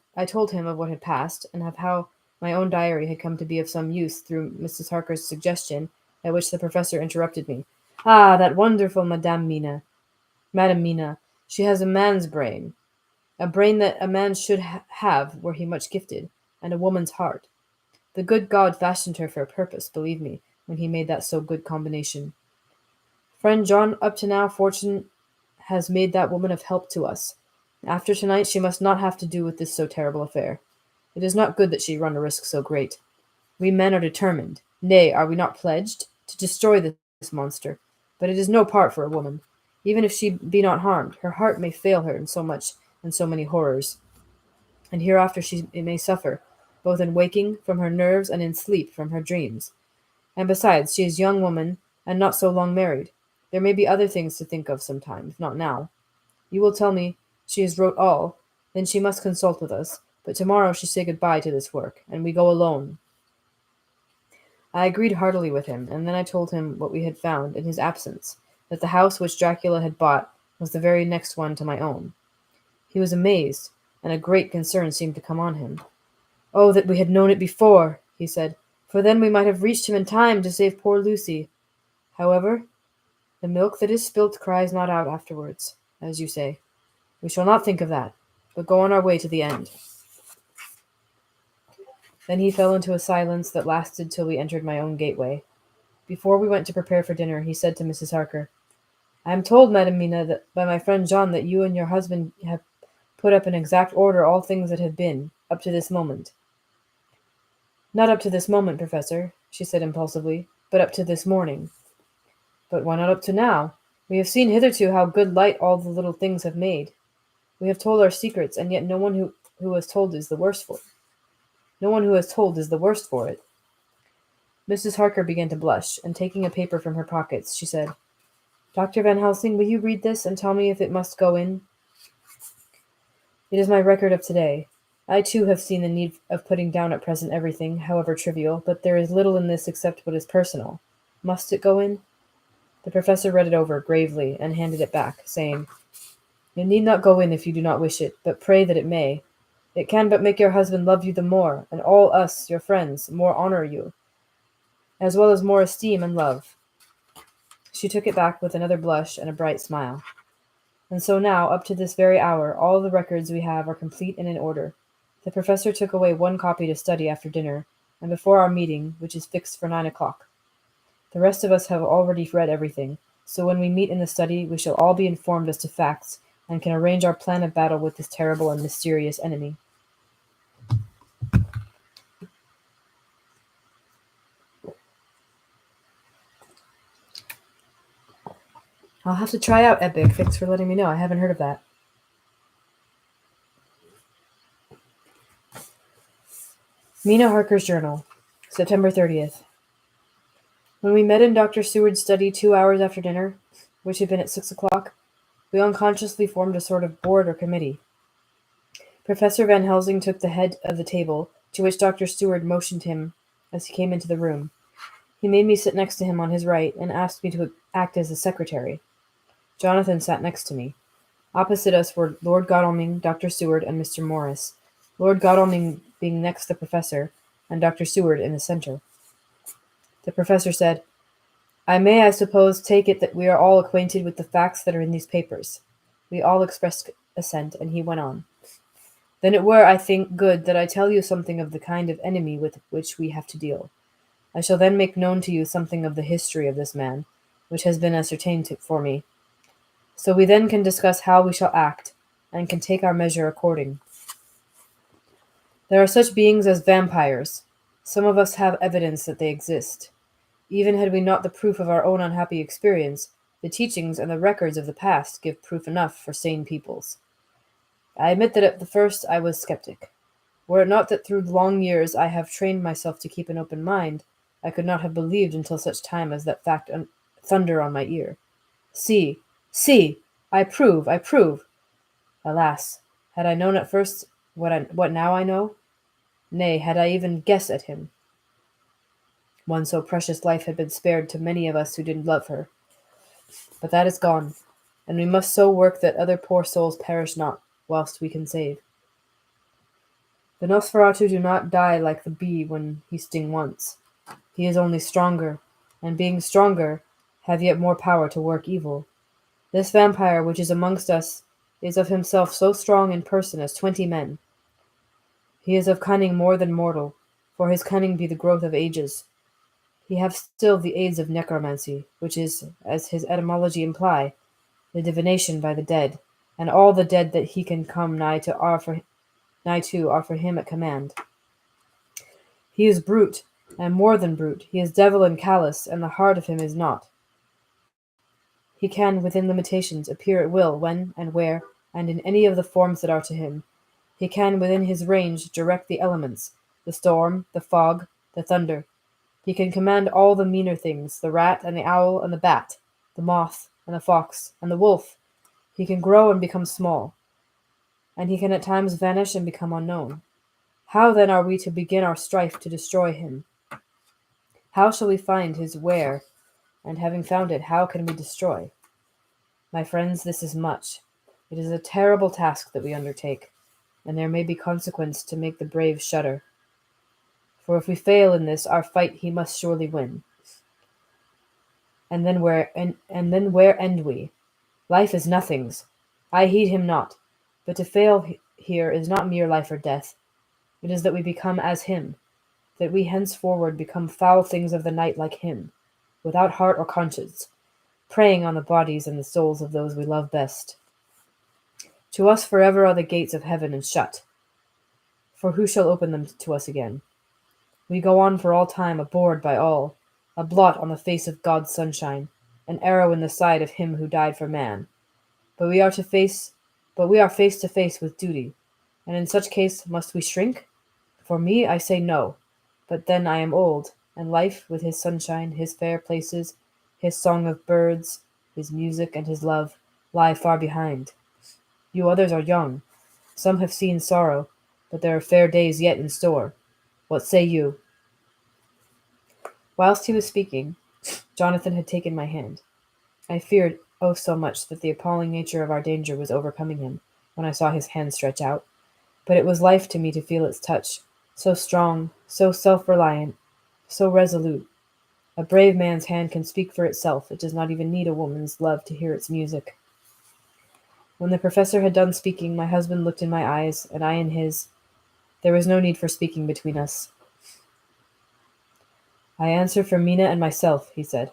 of what had passed, and of how my own diary had come to be of some use through Mrs. Harker's suggestion, at which the professor interrupted me. "Ah, that wonderful Madam Mina. She has a man's brain, a brain that a man should have were he much gifted, and a woman's heart. The good God fashioned her for a purpose, believe me, when he made that so good combination. Friend John, up to now fortune has made that woman of help to us. After tonight she must not have to do with this so terrible affair. It is not good that she run a risk so great. We men are determined, nay, are we not pledged, to destroy this monster, but it is no part for a woman. Even if she be not harmed, her heart may fail her in so much and so many horrors, and hereafter she may suffer, both in waking from her nerves and in sleep from her dreams. And besides, she is a young woman, and not so long married. There may be other things to think of sometime, if not now. You will tell me she has wrote all, then she must consult with us, but tomorrow she say good-bye to this work, and we go alone." I agreed heartily with him, and then I told him what we had found in his absence, that the house which Dracula had bought was the very next one to my own. He was amazed, and a great concern seemed to come on him. "Oh, that we had known it before," he said, "for then we might have reached him in time to save poor Lucy. However, the milk that is spilt cries not out afterwards, as you say. We shall not think of that, but go on our way to the end." Then he fell into a silence that lasted till we entered my own gateway. Before we went to prepare for dinner, he said to Mrs. Harker, "I am told, Madam Mina, that by my friend John, that you and your husband have put up in exact order all things that have been, up to this moment." "Not up to this moment, Professor," she said impulsively, "but up to this morning." "But why not up to now? We have seen hitherto how good light all the little things have made. We have told our secrets, and yet no one who has told is the worse for it. No one who has told is the worse for it." Mrs. Harker began to blush, and taking a paper from her pockets, she said, "Dr. Van Helsing, will you read this and tell me if it must go in? It is my record of today. I too have seen the need of putting down at present everything, however trivial, but there is little in this except what is personal. Must it go in?" The professor read it over gravely and handed it back, saying, "It need not go in if you do not wish it, but pray that it may. It can but make your husband love you the more, and all us, your friends, more honor you, as well as more esteem and love." She took it back with another blush and a bright smile. "And so now, up to this very hour, all the records we have are complete and in order. The professor took away one copy to study after dinner, and before our meeting, which is fixed for 9 o'clock. The rest of us have already read everything, so when we meet in the study we shall all be informed as to facts, and can arrange our plan of battle with this terrible and mysterious enemy." I'll have to try out Epic. Thanks for letting me know. I haven't heard of that. Mina Harker's Journal, September 30th. When we met in Dr. Seward's study 2 hours after dinner, which had been at 6 o'clock, we unconsciously formed a sort of board or committee. Professor Van Helsing took the head of the table, to which Dr. Seward motioned him as he came into the room. He made me sit next to him on his right, and asked me to act as his secretary. Jonathan sat next to me. Opposite us were Lord Godalming, Dr. Seward, and Mr. Morris, Lord Godalming being next the professor, and Dr. Seward in the center. The professor said, "I may, I suppose, take it that we are all acquainted with the facts that are in these papers." We all expressed assent, and he went on. "Then it were, I think, good that I tell you something of the kind of enemy with which we have to deal. I shall then make known to you something of the history of this man, which has been ascertained for me. So we then can discuss how we shall act, and can take our measure according. There are such beings as vampires. Some of us have evidence that they exist. Even had we not the proof of our own unhappy experience, the teachings and the records of the past give proof enough for sane peoples. I admit that at the first I was skeptic. Were it not that through long years I have trained myself to keep an open mind, I could not have believed until such time as that fact thunder on my ear. See, see! I prove, I prove! Alas, had I known at first what now I know? Nay, had I even guessed at him? One so precious life had been spared to many of us who didn't love her. But that is gone, and we must so work that other poor souls perish not, whilst we can save. The Nosferatu do not die like the bee when he sting once. He is only stronger, and being stronger, have yet more power to work evil. This vampire which is amongst us is of himself so strong in person as 20 men. He is of cunning more than mortal, for his cunning be the growth of ages. He hath still the aids of necromancy, which is, as his etymology imply, the divination by the dead, and all the dead that he can come nigh to are for him at command. He is brute, and more than brute, he is devil and callous, and the heart of him is naught. He can, within limitations, appear at will when and where, and in any of the forms that are to him. He can, within his range, direct the elements, the storm, the fog, the thunder. He can command all the meaner things, the rat and the owl and the bat, the moth and the fox and the wolf. He can grow and become small, and he can at times vanish and become unknown. How then are we to begin our strife to destroy him? How shall we find his where, and having found it, how can we destroy? My friends, this is much. It is a terrible task that we undertake, and there may be consequence to make the brave shudder. For if we fail in this, our fight he must surely win. And then where end we? Life is nothings. I heed him not. But to fail here is not mere life or death. It is that we become as him, that we henceforward become foul things of the night like him, without heart or conscience, preying on the bodies and the souls of those we love best. To us forever are the gates of heaven shut, for who shall open them to us again? We go on for all time abhorred by all, a blot on the face of God's sunshine, an arrow in the side of him who died for man. But we are face to face with duty, and in such case must we shrink? For me, I say no, but then I am old, and life, with his sunshine, his fair places, his song of birds, his music, and his love, lie far behind. You others are young. Some have seen sorrow, but there are fair days yet in store. What say you? Whilst he was speaking, Jonathan had taken my hand. I feared, oh so much, that the appalling nature of our danger was overcoming him, when I saw his hand stretch out. But it was life to me to feel its touch, so strong, so self-reliant, so resolute. A brave man's hand can speak for itself. It does not even need a woman's love to hear its music. When the professor had done speaking, my husband looked in my eyes, and I in his. There was no need for speaking between us. "I answer for Mina and myself," he said.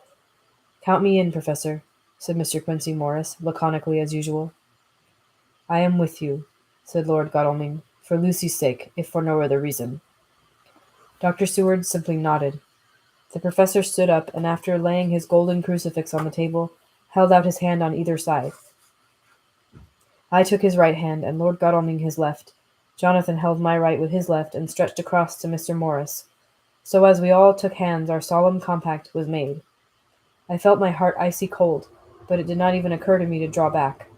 "Count me in, Professor," said Mr. Quincy Morris, laconically as usual. "I am with you," said Lord Godalming, "for Lucy's sake, if for no other reason." Dr. Seward simply nodded. The professor stood up, and after laying his golden crucifix on the table, held out his hand on either side. I took his right hand, and Lord Godalming his left. Jonathan held my right with his left, and stretched across to Mr. Morris. So as we all took hands, our solemn compact was made. I felt my heart icy cold, but it did not even occur to me to draw back.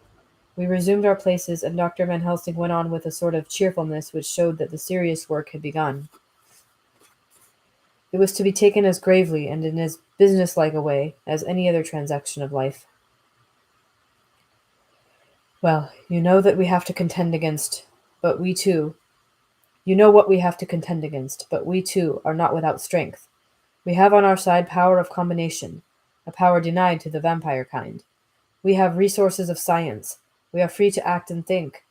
We resumed our places, and Dr. Van Helsing went on with a sort of cheerfulness which showed that the serious work had begun. It was to be taken as gravely and in as business-like a way as any other transaction of life. Well, you know that we have to contend against, but we too, you know what we have to contend against, but we too are not without strength. We have on our side power of combination, a power denied to the vampire kind. We have resources of science. We are free to act and think,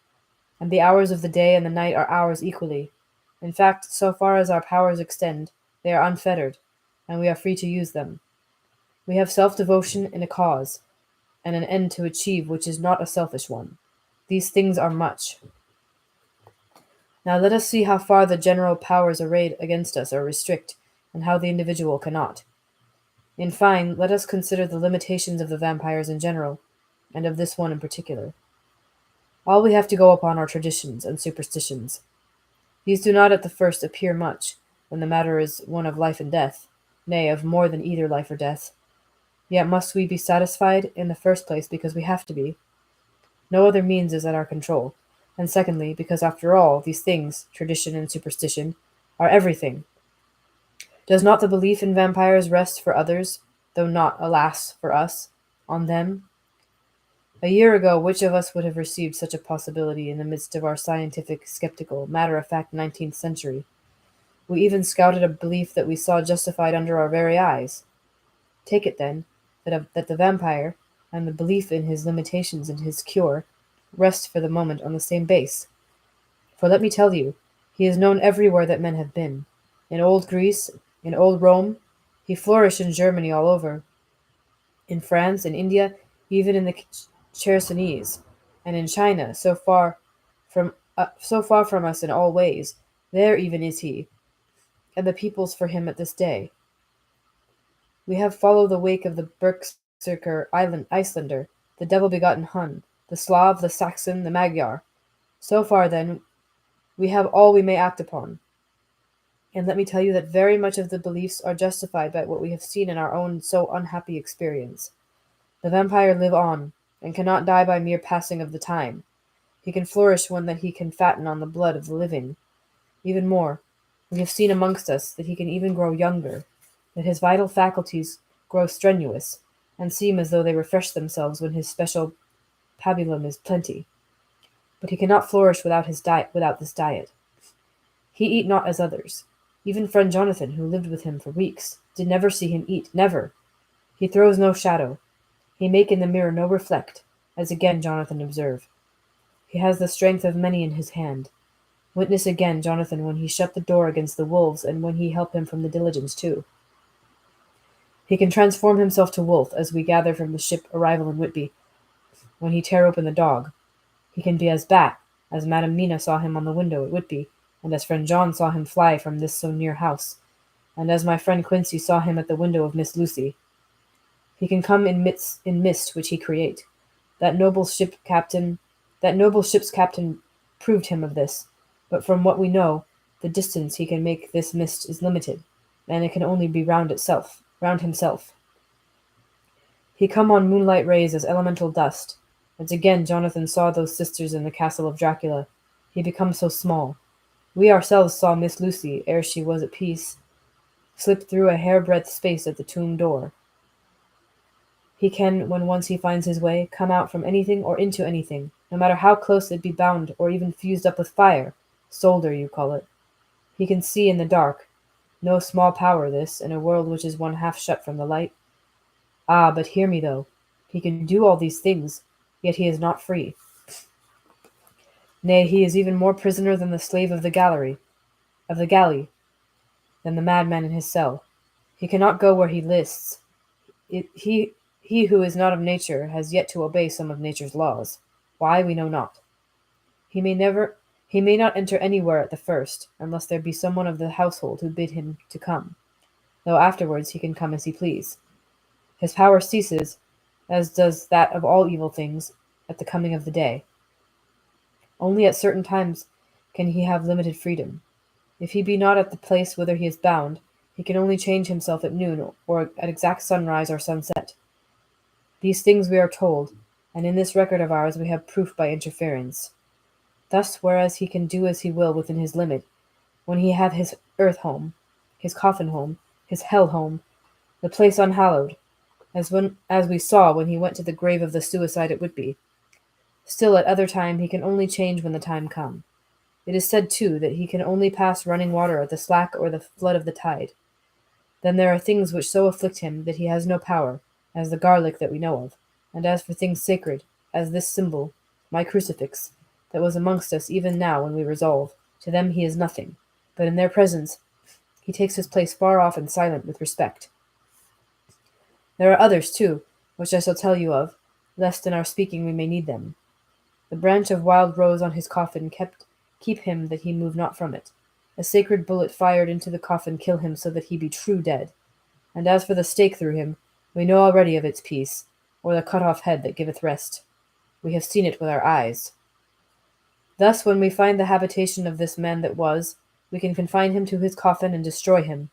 and the hours of the day and the night are ours equally. In fact, so far as our powers extend, they are unfettered, and we are free to use them. We have self devotion in a cause, and an end to achieve which is not a selfish one. These things are much. Now let us see how far the general powers arrayed against us are restrict, and how the individual cannot. In fine, let us consider the limitations of the vampires in general, and of this one in particular. All we have to go upon are traditions and superstitions. These do not at the first appear much, when the matter is one of life and death, nay, of more than either life or death. Yet must we be satisfied, in the first place, because we have to be. No other means is at our control, and secondly, because after all, these things, tradition and superstition, are everything. Does not the belief in vampires rest for others, though not, alas, for us, on them? A year ago, which of us would have received such a possibility in the midst of our scientific, skeptical, matter-of-fact 19th century? We even scouted a belief that we saw justified under our very eyes. Take it, then, that the vampire, and the belief in his limitations and his cure, rest for the moment on the same base. For let me tell you, he is known everywhere that men have been. In old Greece, in old Rome, he flourished in Germany all over, in France, in India, even in the Chersonese, and in China, so far from us in all ways, there even is he, and the peoples for him at this day. We have followed the wake of the Berserker Icelander, the devil-begotten Hun, the Slav, the Saxon, the Magyar. So far, then, we have all we may act upon. And let me tell you that very much of the beliefs are justified by what we have seen in our own so unhappy experience. The vampire live on, and cannot die by mere passing of the time. He can flourish when that he can fatten on the blood of the living. Even more, we have seen amongst us that he can even grow younger, that his vital faculties grow strenuous, and seem as though they refresh themselves when his special pabulum is plenty. But he cannot flourish without this diet. He eat not as others. Even friend Jonathan, who lived with him for weeks, did never see him eat, never. He throws no shadow. He make in the mirror no reflect, as again Jonathan observe. He has the strength of many in his hand. Witness again Jonathan when he shut the door against the wolves, and when he help him from the diligence too. He can transform himself to wolf, as we gather from the ship arrival in Whitby, when he tear open the dog. He can be as bat, as Madam Mina saw him on the window at Whitby, and as friend John saw him fly from this so near house, and as my friend Quincy saw him at the window of Miss Lucy. He can come in mist which he create. That noble ship's captain proved him of this, but from what we know, the distance he can make this mist is limited, and it can only be round himself. He come on moonlight rays as elemental dust, as again Jonathan saw those sisters in the castle of Dracula. He becomes so small. We ourselves saw Miss Lucy, ere she was at peace, slip through a hair-breadth space at the tomb door. He can, when once he finds his way, come out from anything or into anything, no matter how close it be bound or even fused up with fire. Solder, you call it. He can see in the dark. No small power, this, in a world which is one half shut from the light. Ah, but hear me, though. He can do all these things, yet he is not free. Nay, he is even more prisoner than the slave of the galley, than the madman in his cell. He cannot go where he lists. He who is not of nature has yet to obey some of nature's laws. Why, we know not. He may not enter anywhere at the first, unless there be some one of the household who bid him to come, though afterwards he can come as he please. His power ceases, as does that of all evil things, at the coming of the day. Only at certain times can he have limited freedom. If he be not at the place whither he is bound, he can only change himself at noon or at exact sunrise or sunset. These things we are told, and in this record of ours we have proof by interference. Thus, whereas he can do as he will within his limit, when he hath his earth home, his coffin home, his hell home, the place unhallowed, as we saw when he went to the grave of the suicide at Whitby, Still, at other time he can only change when the time come. It is said, too, that he can only pass running water at the slack or the flood of the tide. Then there are things which so afflict him that he has no power, as the garlic that we know of, and as for things sacred, as this symbol, my crucifix, that was amongst us even now when we resolve, to them he is nothing, but in their presence he takes his place far off and silent with respect. There are others, too, which I shall tell you of, lest in our speaking we may need them. The branch of wild rose on his coffin keep him that he move not from it. A sacred bullet fired into the coffin kill him so that he be true dead. And as for the stake through him, we know already of its peace, or the cut off head that giveth rest. We have seen it with our eyes. Thus, when we find the habitation of this man that was, we can confine him to his coffin and destroy him,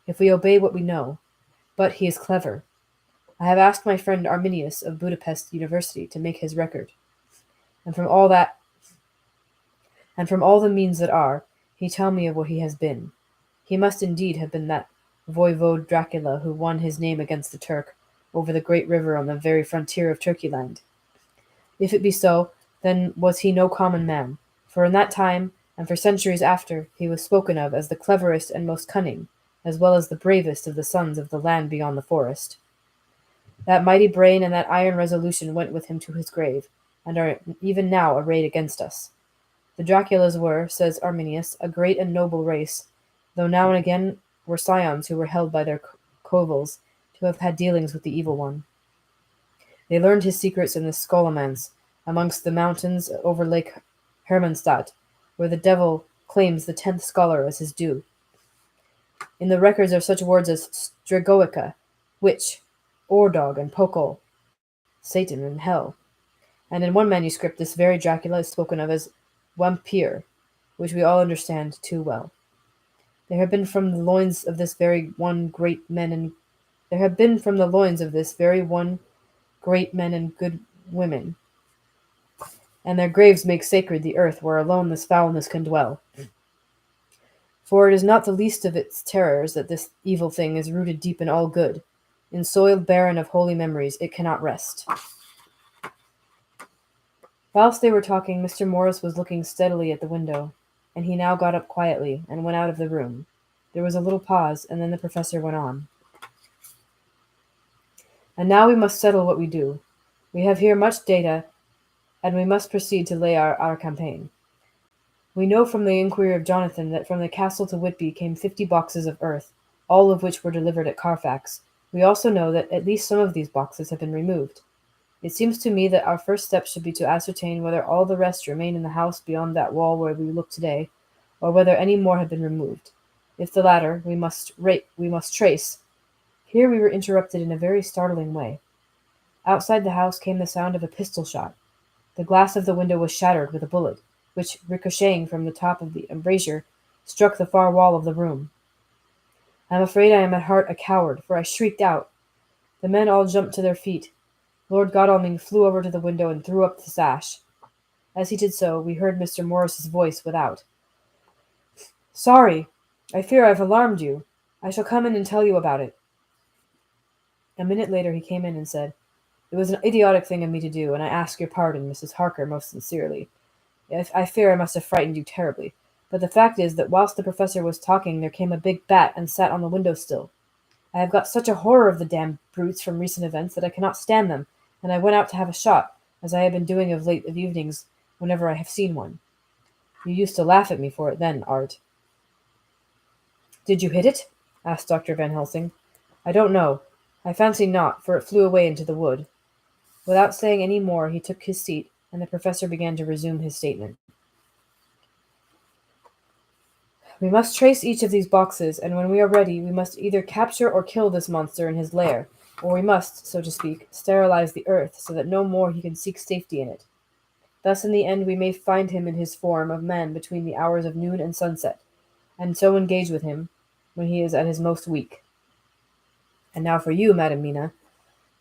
if we obey what we know. But he is clever. I have asked my friend Arminius of Budapest University to make his record. And from all the means that are, he tell me of what he has been. He must indeed have been that voivode Dracula who won his name against the Turk over the great river on the very frontier of Turkeyland. If it be so, then was he no common man, for in that time, and for centuries after, he was spoken of as the cleverest and most cunning, as well as the bravest of the sons of the land beyond the forest. That mighty brain and that iron resolution went with him to his grave, and are even now arrayed against us. The Draculas were, says Arminius, a great and noble race, though now and again were scions who were held by their covils to have had dealings with the evil one. They learned his secrets in the Scholomance, amongst the mountains over Lake Hermannstadt, where the devil claims the 10th scholar as his due. In the records are such words as Stregoica, witch, Ordog, and Pokol, Satan and hell. And in one manuscript this very Dracula is spoken of as Wampir, which we all understand too well. There have been from the loins of this very one great men and good women, and their graves make sacred the earth where alone this foulness can dwell. For it is not the least of its terrors that this evil thing is rooted deep in all good. In soil barren of holy memories it cannot rest. Whilst they were talking, Mr. Morris was looking steadily at the window, and he now got up quietly and went out of the room. There was a little pause, and then the professor went on. And now we must settle what we do. We have here much data, and we must proceed to lay our campaign. We know from the inquiry of Jonathan that from the castle to Whitby came 50 boxes of earth, all of which were delivered at Carfax. We also know that at least some of these boxes have been removed. It seems to me that our first step should be to ascertain whether all the rest remain in the house beyond that wall where we look today, or whether any more have been removed. If the latter, we must trace. Here we were interrupted in a very startling way. Outside the house came the sound of a pistol shot. The glass of the window was shattered with a bullet, which, ricocheting from the top of the embrasure, struck the far wall of the room. I am afraid I am at heart a coward, for I shrieked out. The men all jumped to their feet. Lord Godalming flew over to the window and threw up the sash. As he did so, we heard Mr. Morris's voice without. "Sorry. I fear I've alarmed you. I shall come in and tell you about it." A minute later he came in and said, "It was an idiotic thing of me to do, and I ask your pardon, Mrs. Harker, most sincerely. I fear I must have frightened you terribly. But the fact is that whilst the professor was talking there came a big bat and sat on the window-sill. I have got such a horror of the damned brutes from recent events that I cannot stand them, and I went out to have a shot, as I have been doing of late of evenings whenever I have seen one. You used to laugh at me for it then, Art." "Did you hit it?" asked Dr. Van Helsing. "I don't know. I fancy not, for it flew away into the wood." Without saying any more, he took his seat, and the professor began to resume his statement. "We must trace each of these boxes, and when we are ready, we must either capture or kill this monster in his lair, or we must, so to speak, sterilize the earth so that no more he can seek safety in it. Thus in the end we may find him in his form of man between the hours of noon and sunset, and so engage with him when he is at his most weak. And now for you, Madam Mina.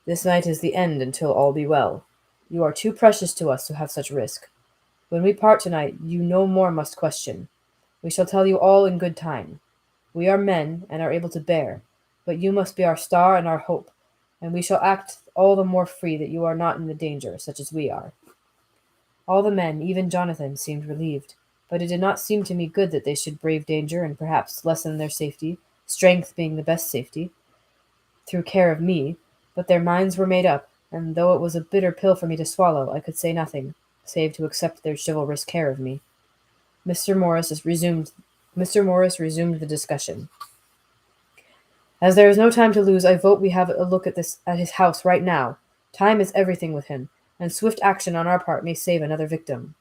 This night is the end until all be well. You are too precious to us to have such risk. When we part tonight, you no more must question. We shall tell you all in good time. We are men, and are able to bear, but you must be our star and our hope, and we shall act all the more free that you are not in the danger, such as we are." All the men, even Jonathan, seemed relieved, but it did not seem to me good that they should brave danger and perhaps lessen their safety, strength being the best safety, through care of me, but their minds were made up, and though it was a bitter pill for me to swallow, I could say nothing, save to accept their chivalrous care of me. Mr. Morris resumed the discussion. As there is no time to lose, I vote we have a look at his house right now. Time is everything with him, and swift action on our part may save another victim.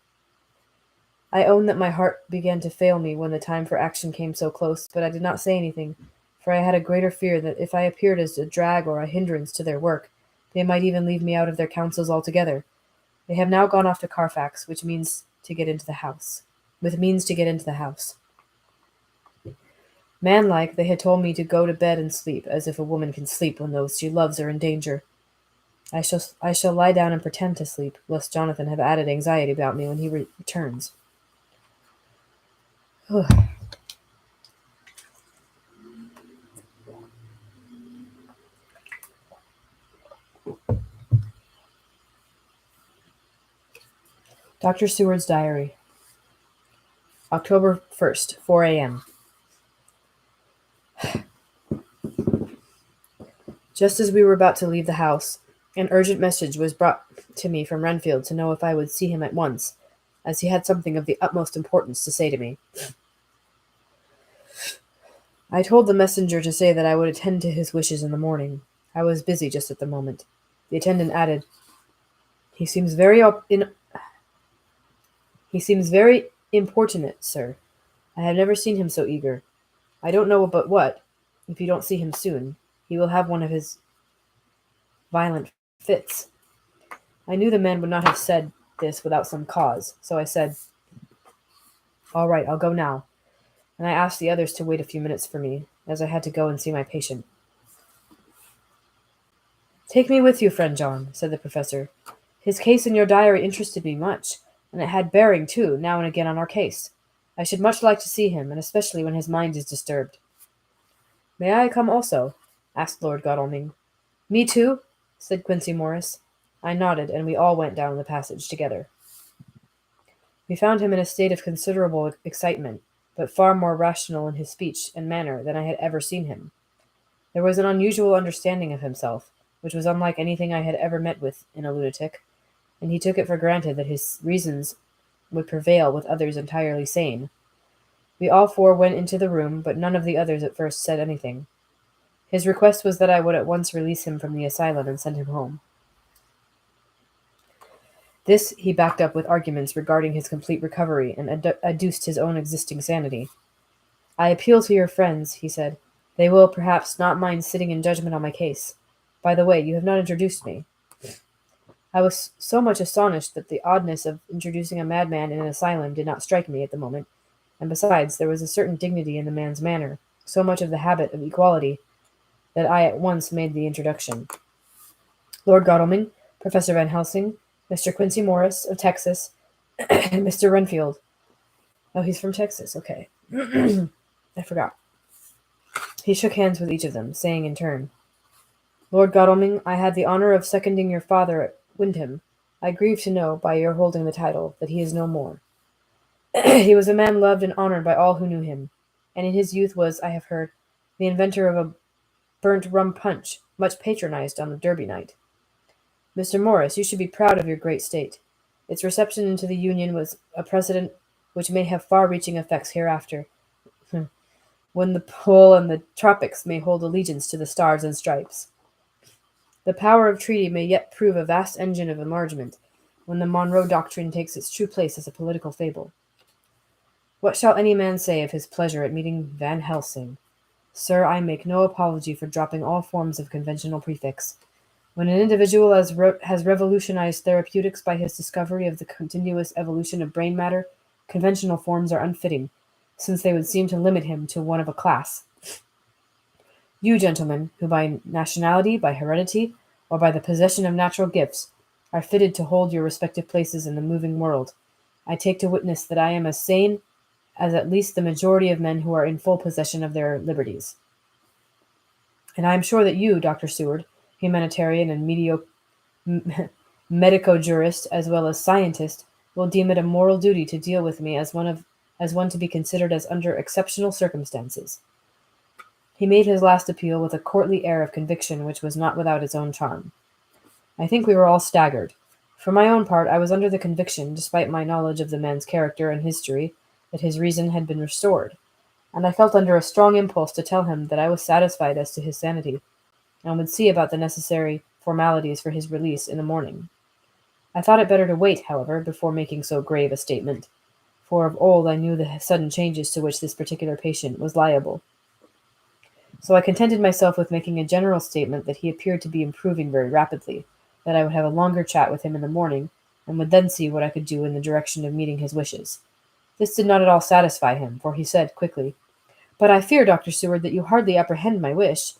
I own that my heart began to fail me when the time for action came so close, but I did not say anything, for I had a greater fear that if I appeared as a drag or a hindrance to their work, they might even leave me out of their counsels altogether. They have now gone off to Carfax, with means to get into the house. Manlike, they had told me to go to bed and sleep, as if a woman can sleep when those she loves are in danger. I shall lie down and pretend to sleep, lest Jonathan have added anxiety about me when he returns. Dr. Seward's Diary. October 1st, 4 a.m. Just as we were about to leave the house, an urgent message was brought to me from Renfield to know if I would see him at once, as he had something of the utmost importance to say to me. I told the messenger to say that I would attend to his wishes in the morning. I was busy just at the moment. The attendant added, He seems very importunate, sir. I have never seen him so eager. I don't know about what. If you don't see him soon, he will have one of his violent fits. I knew the man would not have said this without some cause, so I said, All right, I'll go now. And I asked the others to wait a few minutes for me, as I had to go and see my patient. Take me with you, friend John, said the professor. His case in your diary interested me much, and it had bearing, too, now and again on our case. I should much like to see him, and especially when his mind is disturbed. May I come also? Asked Lord Godalming. Me too? Said Quincey Morris. I nodded, and we all went down the passage together. We found him in a state of considerable excitement, but far more rational in his speech and manner than I had ever seen him. There was an unusual understanding of himself, which was unlike anything I had ever met with in a lunatic, and he took it for granted that his reasons would prevail with others entirely sane. We all four went into the room, but none of the others at first said anything. His request was that I would at once release him from the asylum and send him home. This he backed up with arguments regarding his complete recovery and adduced his own existing sanity. I appeal to your friends, he said. They will, perhaps, not mind sitting in judgment on my case. By the way, you have not introduced me. I was so much astonished that the oddness of introducing a madman in an asylum did not strike me at the moment, and besides, there was a certain dignity in the man's manner, so much of the habit of equality, that I at once made the introduction. Lord Godalming, Professor Van Helsing, Mr. Quincey Morris of Texas, and Mr. Renfield. Oh, he's from Texas, okay. I forgot. He shook hands with each of them, saying in turn, Lord Godalming, I had the honor of seconding your father at Wyndham. I grieve to know, by your holding the title, that he is no more. He was a man loved and honored by all who knew him, and in his youth was, I have heard, the inventor of a burnt rum punch, much patronized on the Derby night. Mr. Morris, you should be proud of your great state. Its reception into the Union was a precedent which may have far-reaching effects hereafter, when the pole and the tropics may hold allegiance to the stars and stripes. The power of treaty may yet prove a vast engine of enlargement, when the Monroe Doctrine takes its true place as a political fable. What shall any man say of his pleasure at meeting Van Helsing? Sir, I make no apology for dropping all forms of conventional prefix. When an individual has revolutionized therapeutics by his discovery of the continuous evolution of brain matter, conventional forms are unfitting, since they would seem to limit him to one of a class. You, gentlemen, who by nationality, by heredity, or by the possession of natural gifts, are fitted to hold your respective places in the moving world, I take to witness that I am as sane as at least the majority of men who are in full possession of their liberties. And I am sure that you, Dr. Seward, humanitarian and medico-jurist as well as scientist, will deem it a moral duty to deal with me as one to be considered as under exceptional circumstances." He made his last appeal with a courtly air of conviction which was not without its own charm. I think we were all staggered. For my own part, I was under the conviction, despite my knowledge of the man's character and history, that his reason had been restored, and I felt under a strong impulse to tell him that I was satisfied as to his sanity, and would see about the necessary formalities for his release in the morning. I thought it better to wait, however, before making so grave a statement, for of old I knew the sudden changes to which this particular patient was liable. So I contented myself with making a general statement that he appeared to be improving very rapidly, that I would have a longer chat with him in the morning, and would then see what I could do in the direction of meeting his wishes. This did not at all satisfy him, for he said quickly, "But I fear, Dr. Seward, that you hardly apprehend my wish.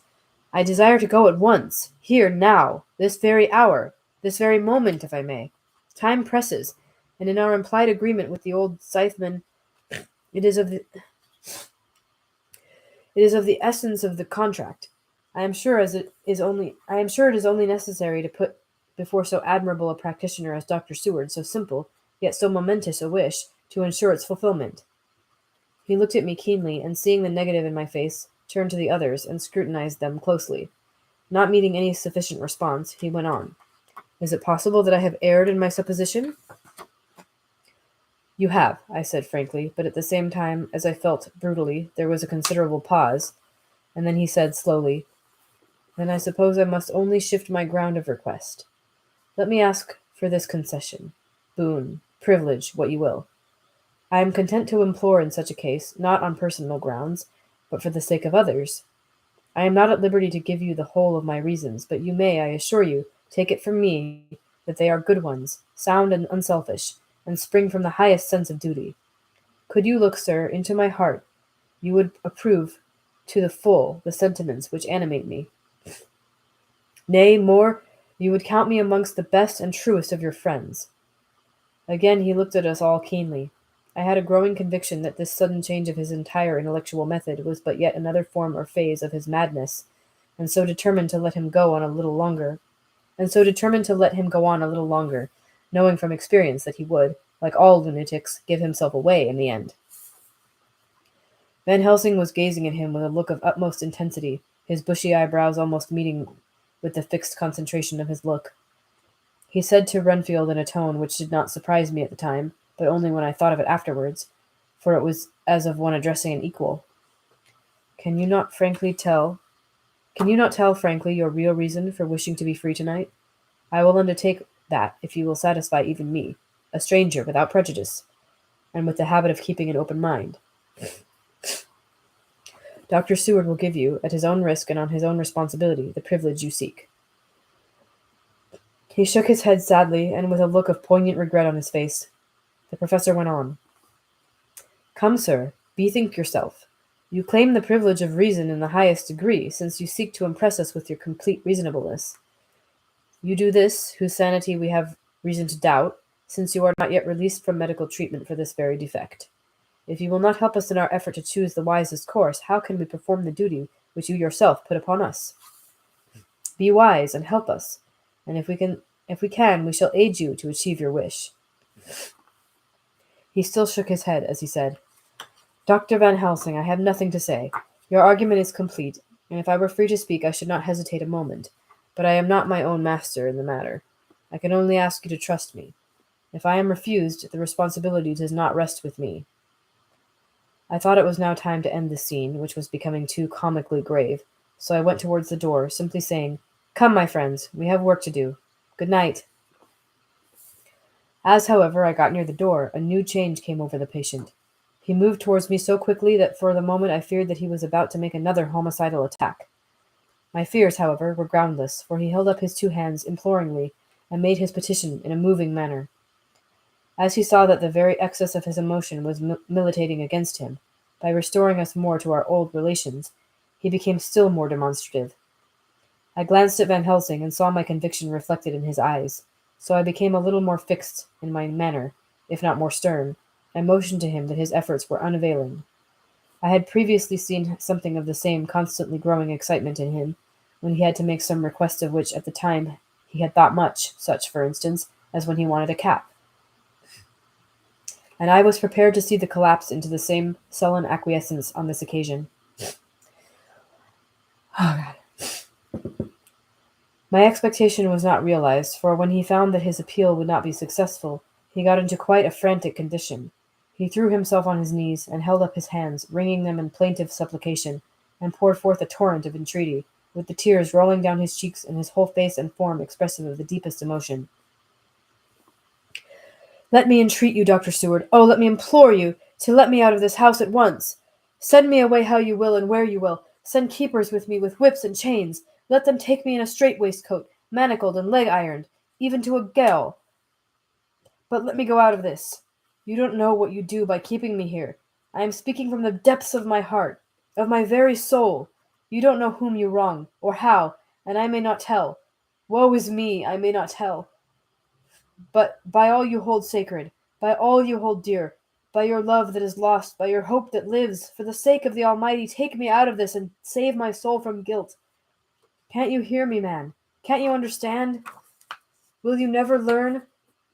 I desire to go at once, here, now, this very hour, this very moment, if I may. Time presses, and in our implied agreement with the old scytheman, it is of the essence of the contract. I am sure it is only necessary to put before so admirable a practitioner as Dr. Seward so simple, yet so momentous a wish, to ensure its fulfilment." He looked at me keenly, and seeing the negative in my face, turned to the others and scrutinized them closely. Not meeting any sufficient response, he went on. "Is it possible that I have erred in my supposition?" "You have," I said frankly, but at the same time, as I felt brutally, there was a considerable pause, and then he said slowly, "Then I suppose I must only shift my ground of request. Let me ask for this concession, boon, privilege, what you will. I am content to implore in such a case, not on personal grounds, but for the sake of others. I am not at liberty to give you the whole of my reasons, but you may, I assure you, take it from me that they are good ones, sound and unselfish, and spring from the highest sense of duty. Could you look, sir, into my heart, you would approve to the full the sentiments which animate me. Nay, more, you would count me amongst the best and truest of your friends." Again he looked at us all keenly. I had a growing conviction that this sudden change of his entire intellectual method was but yet another form or phase of his madness, and so determined to let him go on a little longer, knowing from experience that he would, like all lunatics, give himself away in the end. Van Helsing was gazing at him with a look of utmost intensity, his bushy eyebrows almost meeting with the fixed concentration of his look. He said to Renfield in a tone which did not surprise me at the time, but only when I thought of it afterwards, for it was as of one addressing an equal, Can you not tell frankly your real reason for wishing to be free tonight? I will undertake that if you will satisfy even me, a stranger without prejudice, and with the habit of keeping an open mind. Dr. Seward will give you, at his own risk and on his own responsibility, the privilege you seek." He shook his head sadly, and with a look of poignant regret on his face. The professor went on. "Come, sir, bethink yourself. You claim the privilege of reason in the highest degree, since you seek to impress us with your complete reasonableness. You do this, whose sanity we have reason to doubt, since you are not yet released from medical treatment for this very defect. If you will not help us in our effort to choose the wisest course, how can we perform the duty which you yourself put upon us? Be wise and help us, and if we can, we shall aid you to achieve your wish." He still shook his head as he said, "Dr. Van Helsing, I have nothing to say. Your argument is complete, and if I were free to speak, I should not hesitate a moment. But I am not my own master in the matter. I can only ask you to trust me. If I am refused, the responsibility does not rest with me." I thought it was now time to end the scene, which was becoming too comically grave, so I went towards the door, simply saying, "Come, my friends, we have work to do. Good night." As, however, I got near the door, a new change came over the patient. He moved towards me so quickly that for the moment I feared that he was about to make another homicidal attack. My fears, however, were groundless, for he held up his two hands imploringly and made his petition in a moving manner. As he saw that the very excess of his emotion was militating against him, by restoring us more to our old relations, he became still more demonstrative. I glanced at Van Helsing and saw my conviction reflected in his eyes, so I became a little more fixed in my manner, if not more stern, and motioned to him that his efforts were unavailing. I had previously seen something of the same constantly growing excitement in him, when he had to make some request of which at the time he had thought much, such, for instance, as when he wanted a cap. and I was prepared to see the collapse into the same sullen acquiescence on this occasion. Oh, God. My expectation was not realized, for when he found that his appeal would not be successful, he got into quite a frantic condition. He threw himself on his knees and held up his hands, wringing them in plaintive supplication, and poured forth a torrent of entreaty, with the tears rolling down his cheeks and his whole face and form expressive of the deepest emotion. "Let me entreat you, Dr. Seward, oh, let me implore you, to let me out of this house at once. Send me away how you will and where you will. Send keepers with me with whips and chains. Let them take me in a strait waistcoat, manacled and leg-ironed, even to a gaol. But let me go out of this. You don't know what you do by keeping me here. I am speaking from the depths of my heart, of my very soul. You don't know whom you wrong, or how, and I may not tell. Woe is me, I may not tell. But by all you hold sacred, by all you hold dear, by your love that is lost, by your hope that lives, for the sake of the Almighty, take me out of this and save my soul from guilt. Can't you hear me, man? Can't you understand? Will you never learn?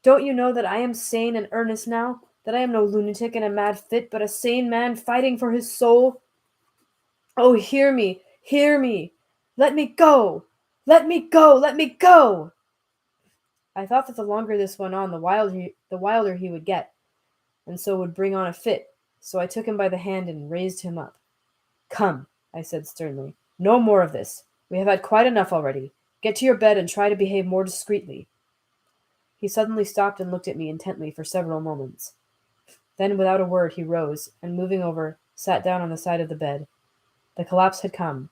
Don't you know that I am sane and earnest now? That I am no lunatic in a mad fit, but a sane man fighting for his soul? Oh, hear me! Hear me! Let me go! Let me go! Let me go! I thought that the longer this went on, the wilder he would get, and so would bring on a fit. So I took him by the hand and raised him up. "Come," I said sternly. "No more of this. We have had quite enough already. Get to your bed and try to behave more discreetly." He suddenly stopped and looked at me intently for several moments. Then, without a word, he rose, and moving over, sat down on the side of the bed. The collapse had come,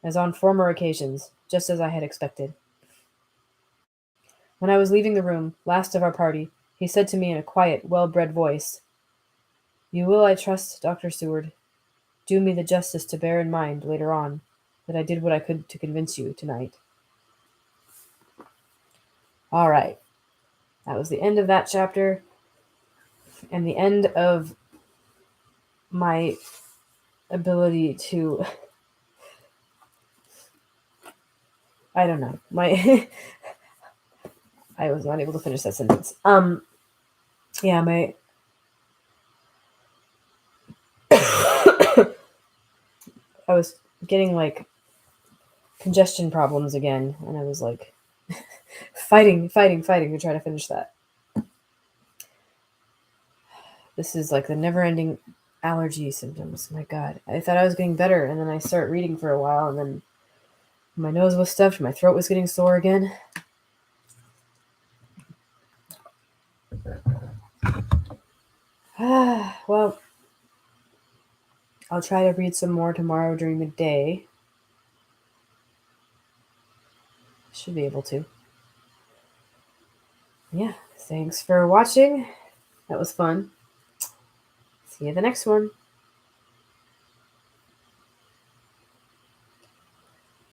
as on former occasions, just as I had expected. When I was leaving the room, last of our party, he said to me in a quiet, well-bred voice, "You will, I trust, Dr. Seward, do me the justice to bear in mind, later on, that I did what I could to convince you tonight." All right. That was the end of that chapter, and the end of my ability to... I don't know. I was not able to finish that sentence. Yeah, I was getting like congestion problems again, and I was like fighting to try to finish that. This is like the never-ending allergy symptoms. My God, I thought I was getting better, and then I start reading for a while, and then my nose was stuffed, my throat was getting sore again. Well, I'll try to read some more tomorrow during the day. Should be able to. Yeah, thanks for watching. That was fun. See you the next one.